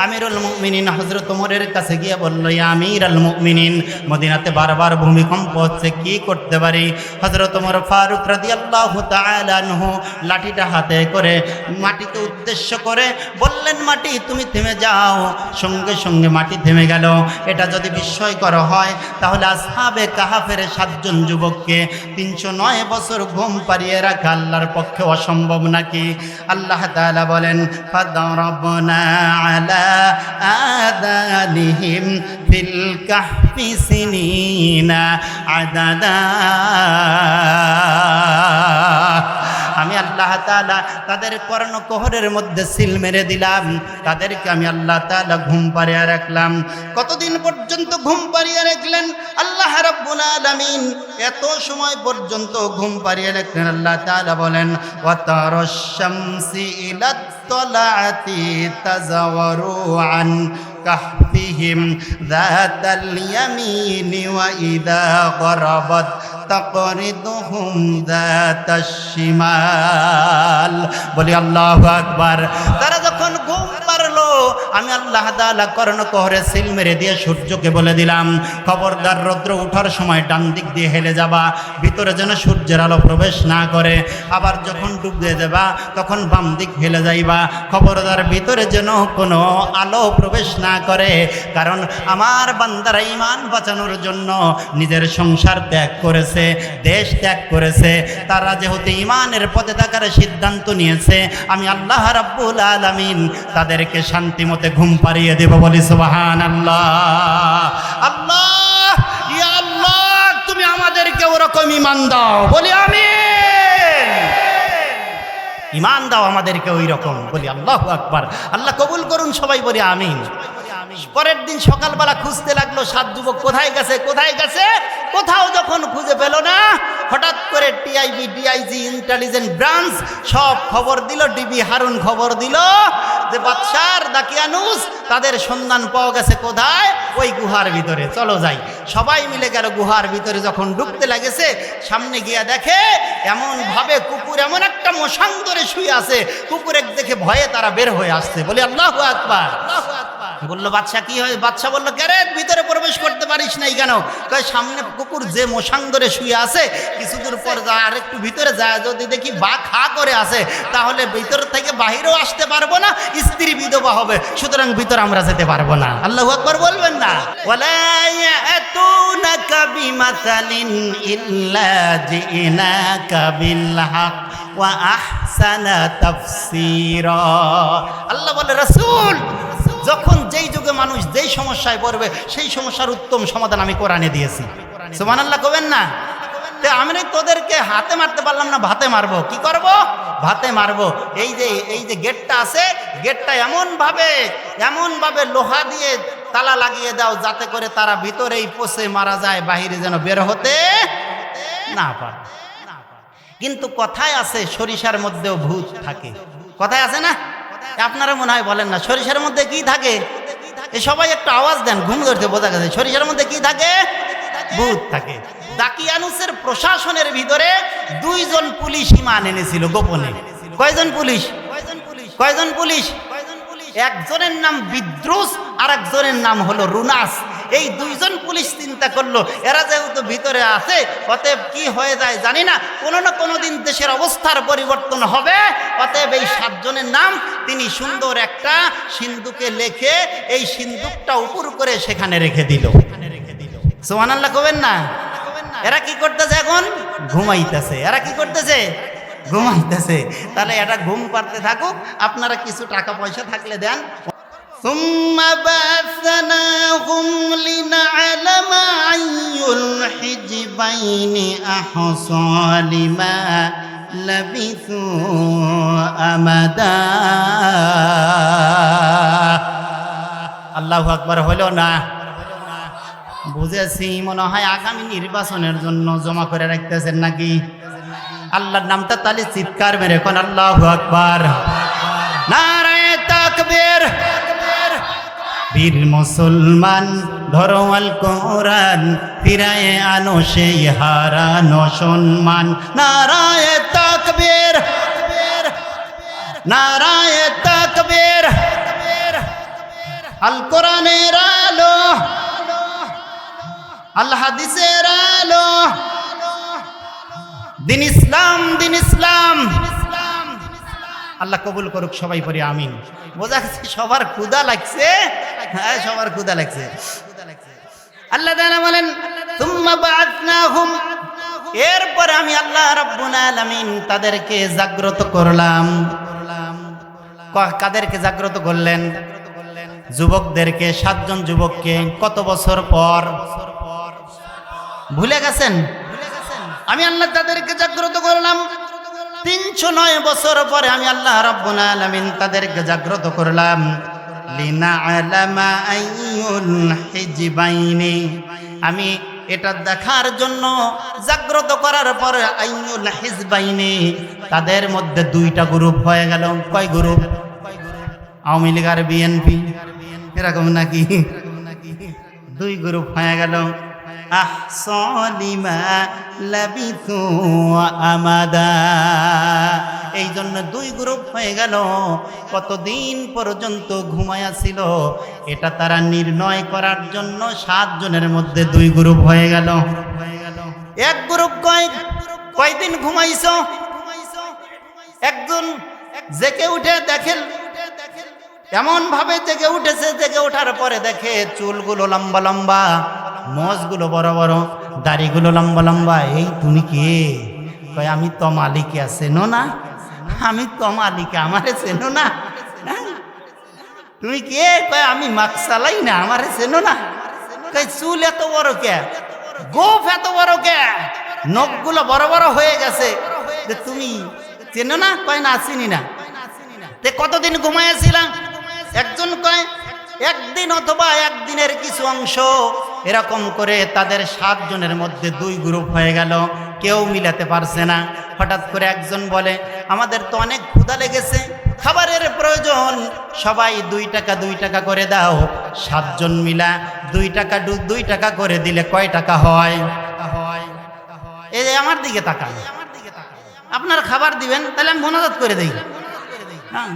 আমিরুল মুমিনিন হযরত ওমরের কাছে গিয়ে বলল, ইয়া আমিরুল মুমিনিন, মদিনাতে বারবার ভূমিকম্প হচ্ছে, কি করতে পারি? হযরত ওমর ফারুক রাদিয়াল্লাহু তাআলা আনহু লাঠিটা হাতে করে মাটিকে উদ্দেশ্য করে বললেন, মাটি তুমি থেমে যাও। সঙ্গে সঙ্গে মাটি থেমে গেল। এটা যদি বিস্ময়কর হয়, তাহলে আসহাবে কাহাফের 7 জন যুবককে 309 বছর ঘুম পাড়িয়ে রাখা আল্লাহর পক্ষে অসম্ভব নাকি? আল্লাহ তাআলা বলেন, ফাদরাবনা আলা আদানিহিম ফিল কাহফি সিনিনা আদাদা। আমি আল্লাহ তাআলা তাদের কর্ণকোহরের মধ্যে সিল মেরে দিলাম, তাদেরকে আমি আল্লাহ তাআলা ঘুম পাড়িয়ে রাখলাম। কতদিন পর্যন্ত ঘুম পাড়িয়ে রাখলেন আল্লাহ রাব্বুল আলামিন? এত সময় পর্যন্ত ঘুম পাড়িয়ে রাখলেন। আল্লাহ তাআলা বলেন, ওয়া তারাশ শামসি ইলাত তালাআতি তাজাওয়ারু আন কাহফিহিম যাতাল ইয়ামিনি ওয়া ইযা গরাবাত তাকরিদুহুম যাতাশ শিমাল। বলি আল্লাহু আকবার। তারা যখন ঘুম পারলো আমি আল্লাহ তাআলা কর্ণকুহরে সিল মেরে দিয়ে সূর্যকে বলে দিলাম, খবরদার রৌদ্র ওঠার সময় ডান দিক দিয়ে হেলে যাবা, ভিতরে যেন সূর্যের আলো প্রবেশ না করে। আবার যখন ডুবে দেবা তখন বাম দিক হেলে যাইবা, খবরদার ভিতরে যেন কোনো আলো প্রবেশ না করে। কারণ আমার বান্দারা ঈমান বাঁচানোর জন্য নিজের সংসার ত্যাগ করেছে, দেশ ত্যাগ করেছে। তারা যেহেতু ঈমানের পথে থাকার সিদ্ধান্ত নিয়েছে, আমি আল্লাহ রাব্বুল আলামিন তাদেরকে শান্তিমতে ঘুম পাড়িয়ে দেব। বলি সুবহানাল্লাহ। আল্লাহ, ইয়া আল্লাহ, তুমি আমাদেরকে ওরকম ঈমান দাও। বলি আমিন। ঈমান দাও আমাদেরকে ওই রকম। বলি আল্লাহু আকবার। আল্লাহ কবুল করুন, সবাই বলি আমিন। পরের দিন সকালবেলা খুঁজতে লাগলো 7 যুবক কোথায় গেছে, কোথায় গেছে। কোথাও যখন খুঁজে পেল না, হঠাৎ করে টিআইবি, ডিআইজি, ইন্টেলিজেন্ট ব্রাঞ্চ সব খবর দিল, ডিবি হারুন খবর দিল যে বাদশার দাকিয়ানুস তাদের সন্ধান পাওয়া গেছে। কোথায়? ওই গুহার ভিতরে। চলো যাই। সবাই মিলে গেল গুহার ভিতরে। যখন ঢুকতে লাগেছে, সামনে গিয়া দেখে এমন ভাবে কুকুর এমন একটা মশাং ধরে শুয়ে আছে, কুকুরের দেখে ভয়ে তারা বের হয়ে আসছে। বলি আল্লাহু আকবার। বললো বাদশা কি হয়? বাদশা বললো কেরে ভিতরে প্রবেশ করতে পারিস নাই কেন? কয় সামনে কুকুর যে মশাং ধরে শুয়ে আছে, কিছু দূর পর যা আর একটু ভিতরে যায়, যদি দেখি বাঘ খা করে আছে, তাহলে ভিতর থেকে বাহিরেও আসতে পারবো না, স্ত্রী বিধবা হবে, সুতরাং ভিতরে আমরা যেতে পারবো না। আল্লাহু আকবার বলবেন না? ওয়ালা ইয়াতুনাকা বিমাসালিন ইল্লা জিনাকা বিল হক ওয়া আহসানা তাফসীরা। আল্লাহ বলে, রাসূল, যখন যেই যুগে মানুষ যেই সমস্যায় পড়বে, সেই সমস্যার উত্তম সমাধান আমি কোরআনে দিয়েছি। সুবহানাল্লাহ কবেন না? আমি তোদেরকে হাতে মারতে পারলাম না, ভাতে মারবো। কি করব? ভাতে মারবো। এই যে গেটটা আছে, গেটটা এমন ভাবে লোহা দিয়ে তালা লাগিয়ে দাও, যাতে করে তারা ভিতরেই পচে মারা যায়, বাহিরে যেন বের হতে না পারে। কিন্তু কথায় আছে সরিষার মধ্যেও ভূত থাকে। কথায় আছে না? আপনারা মনে হয় বলেন না, সরিষার মধ্যে কি থাকে? সবাই একটু আওয়াজ দেন, ঘুম ধরতে বোঝা গেছে। সরিষার মধ্যে কি থাকে? ভূত থাকে। দাকিয়ানুসের প্রশাসনের ভিতরে 2 জন পুলিশ ঈমান এনেছিল গোপনে। কয়জন পুলিশ? কয়জন পুলিশ? একজনের নাম বিদ্রুস, আর একজনের নাম হলো রুনাস। এই 2 জন পুলিশ চিন্তা করলো, এরা যেহেতু ভিতরে আছে, অতএব কি হয়ে যায় জানি না, কোনো না কোনো দিন দেশের অবস্থার পরিবর্তন হবে। অতএব এই 7 জনের নাম তিনি সুন্দর একটা সিন্দুকে লিখে এই সিন্দুকটা উপর করে সেখানে রেখে দিল। সুবহানাল্লাহ কবেন না? এরা কি করতেছে এখন? ঘুমাইতেছে। এরা কি করতেছে? ঘুমাইতেছে। তাহলে এটা ঘুম পাড়তে থাকুক, আপনারা কিছু টাকা পয়সা থাকলে দেন। ثم بعثناهم لنعلم أي الحزبين أحصى لما لبثوا أمدا। আল্লাহু আকবার। হলো না? বুঝেছি, মনে হয় আগামী নির্বাচনের জন্য জমা করে রাখতেছেন নাকি? আল্লাহর নামটা তাহলে চিৎকার মেরে কোন আল্লাহু আকবার। নারায়ে তাকবীর। বীর মুসলমান ধরো আল কোরআন, ফিরায়ে আনো সেই হারানো সম্মান। নারায়ে তাকবীর, নারায়ে তাকবীর। আল কোরআনের আলো, আল হাদিসের আলো, দিন ইসলাম, দিন ইসলাম। আল্লাহ কবুল করুক, সবাই পড়ি আমিন। বোঝা গেছে সবার ক্ষুধা লাগছে। হ্যাঁ, সবার ক্ষুধা লাগছে। আল্লাহ তাআলা বলেন তুম্মা বাআথনাহুম, এরপর আমি আল্লাহ রাব্বুল আলামিন তাদেরকে জাগ্রত করলাম। কাদেরকে জাগ্রত করলেন? যুবকদেরকে। 7 জন যুবককে। কত বছর পর? ভুলে গেছেন? আমি আল্লাহ তাদেরকে জাগ্রত করলাম 309 বছর পরে। আমি আল্লাহ রাব্বুল আলামিন তাদেরকে জাগ্রত করলাম। লিনা'লামা আইয়ুল হিজবাইনি, আমি এটা দেখার জন্য জাগ্রত করার পরে আইয়ুল হিজবাইনি, তাদের মধ্যে 2টা গ্রুপ হয়ে গেল। কয় গ্রুপ? আওয়ামী লীগ আর বিএনপি, এরকম নাকি? 2 গ্রুপ হয়ে গেল। আহসালিমা লাবিথু আমাদা। এই জন্য দুই গ্রুপ হয়ে গেল। কতদিন পর্যন্ত ঘুমায়া ছিল এটা তারা নির্ণয় করার জন্য 7 জনের মধ্যে 2 গ্রুপ হয়ে গেল। এক গ্রুপ কয়দিন ঘুমাইছো? একজন জেগে উঠে দেখেন এমন ভাবে জেগে উঠেছে, জেগে ওঠার পরে দেখে চুলগুলো লম্বা লম্বা, মোজগুলো বড় বড়, দাড়িগুলো লম্বা লম্বা। এই তুমি কে? কয় আমি তো মালিকে। চেনো না? আমি তো মালিকে, আমারে চেনো না? তুমি কে? কয় আমি মাক চালাই না, আমারে চেনো না? কয় চুল এত বড় কে? গোফ এত বড় কে? নখগুলো বড় বড় হয়ে গেছে, যে তুমি চেনো না? কয় না, চিনি না। তে কতদিন ঘুমাইয়াছিলাম? একজন কয় একদিন অথবা একদিনের কিছু অংশ। এরকম করে তাদের 7 জনের মধ্যে 2 গ্রুপ হয়ে গেল, কেউ মিলাতে পারছে না। হঠাৎ করে একজন বলে আমাদের তো অনেক ক্ষুধা লেগেছে, খাবারের প্রয়োজন, সবাই 2 টাকা 2 টাকা করে দাও। 7 জন মিলা 2 টাকা 2 টাকা করে দিলে কয় টাকা হয়? এই যে আমার দিকে তাকান, আপনার খাবার দিবেন, তাহলে আমি মোনাজাত করে দেই। হ্যাঁ,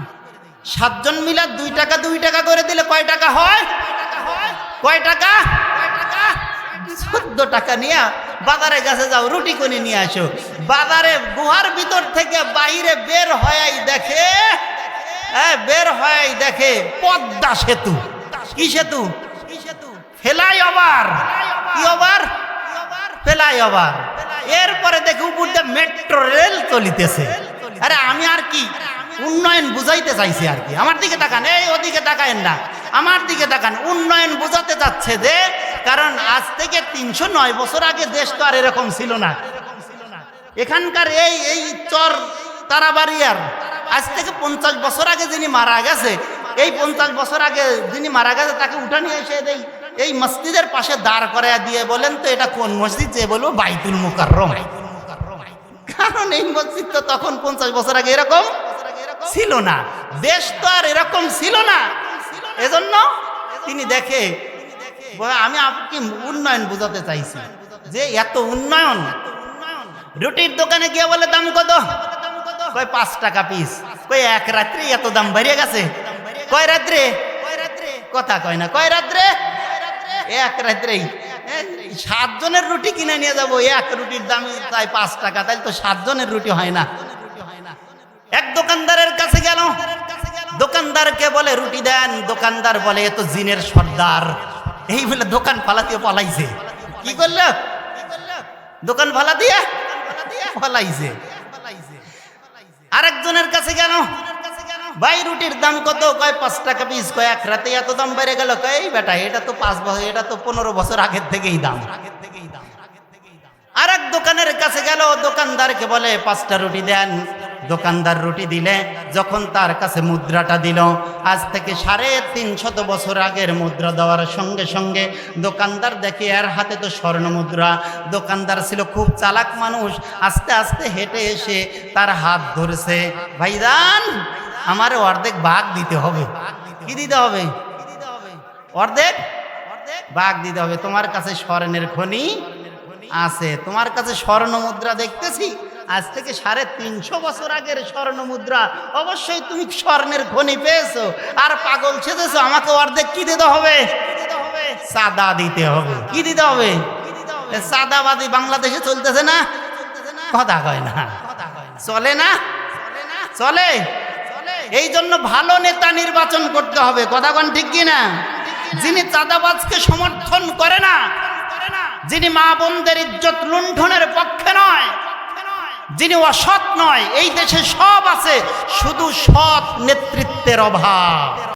7 জন মিলা 2 টাকা 2 টাকা করে দিলে কয় টাকা হয়? কয় টাকা? 14 টাকা নিয়ে বাজারে কাছে যাও, রুটি করে নিয়ে আসো। বাজারে গুহার ভিতর থেকে বাইরে বের হয়াই দেখে, পদ্মা সেতু। কি সেতু? ফ্লাইওভার। কি ওভার? ফ্লাইওভার। এরপরে দেখে উপর দিয়ে মেট্রো রেল চলিতেছে। আরে আমি আর কি উন্নয়ন বুঝাইতে চাইছি আর কি। আমার দিকে তাকান, এই ওদিকে তাকায়েন না, আমার দিকে তাকান। উন্নয়ন বুঝাতে যাচ্ছে যে, কারণ আজ থেকে 309 বছর আগে দেশ তো আর এরকম ছিল না। এখানকার এই চর তারাবাড়িয়ার আজ থেকে 50 বছর আগে যিনি মারা গেছে, এই 50 বছর আগে যিনি মারা গেছে তাকে উঠা নিয়ে এসে এই মসজিদের পাশে দাঁড় করায় দিয়ে বলেন তো এটা কোন মসজিদ? যে বলবো বাইতুল মুকাররম। কারণ এই মসজিদ তো তখন 50 বছর আগে এরকম ছিল না, দেশ তো আর এরকম ছিল না। এজন্য তিনি দেখে আমি আপনাকে উন্নয়ন বুঝাতে চাইছি যে এত উন্নয়ন। রুটির দোকানে গিয়ে বলে দাম কত? কয় 5 টাকা পিস। কয় এক রাত্রে এত দাম বেরিয়ে গেছে? কয় রাত্রে? কথা কয় না। কয় রাত্রে? এক রাত্রেই। 7 জনের রুটি কিনে নিয়ে যাবো, এক রুটির দাম তাই 5 টাকা, তাই তো 7 জনের রুটি হয় না। এক দোকানদারের কাছে গেল, দোকানদারকে বলে রুটি দেন। দোকানদার বলে এ তো জিনের সর্দার। এই বলে দোকান ফালা দিয়ে পলাইছে। কি করল? দোকান ফালা দিয়ে পলাইছে। আরেকজনের কাছে গেল, ভাই রুটির দাম কত? কয় 5 টাকা পিস। কয় এক রাতে এত দাম বেড়ে গেল? কয় এই বেটা এটা তো 5 বছর, এটা তো 15 বছর আগের থেকেই দাম। আরেক দোকানের কাছে গেল, দোকানদারকে বলে 5টা রুটি দেন। দোকানদার রুটি দিলে যখন তার কাছে মুদ্রাটা দিল, আজ থেকে 350 বছর আগের মুদ্রা দেওয়ার সঙ্গে সঙ্গে দোকানদার দেখে এর হাতে তো স্বর্ণ মুদ্রা। দোকানদার ছিল খুব চালাক মানুষ, আস্তে আস্তে হেঁটে এসে তার হাত ধরেছে, ভাইজান আমার অর্ধেক ভাগ দিতে হবে। কি দিতে হবে? অর্ধেক ভাগ দিতে হবে। তোমার কাছে স্বর্ণের খনি আছে, তোমার কাছে স্বর্ণ মুদ্রা দেখতেছি, আজ থেকে 350 বছর আগের স্বর্ণ মুদ্রা, অবশ্যই তুমি স্বর্ণের খনি পেয়েছো। আর পাগল ছেড়েছো, আমাকে অর্ধেক কি দিতে হবে? চাঁদা দিতে হবে। কি দিতে হবে? চাঁদাবাদী বাংলাদেশে চলতেছে না? কথা কয় না, চলে না? চলে। এই জন্য ভালো নেতা নির্বাচন করতে হবে। কথা কন ঠিক কিনা? যিনি চাঁদাবাজকে সমর্থন করে না, যিনি মা বোনদের ইজ্জত লুণ্ঠনের পক্ষে নয়, যিনি অসৎ নয়। এই দেশে সব আছে, শুধু সৎ নেতৃত্বের অভাব।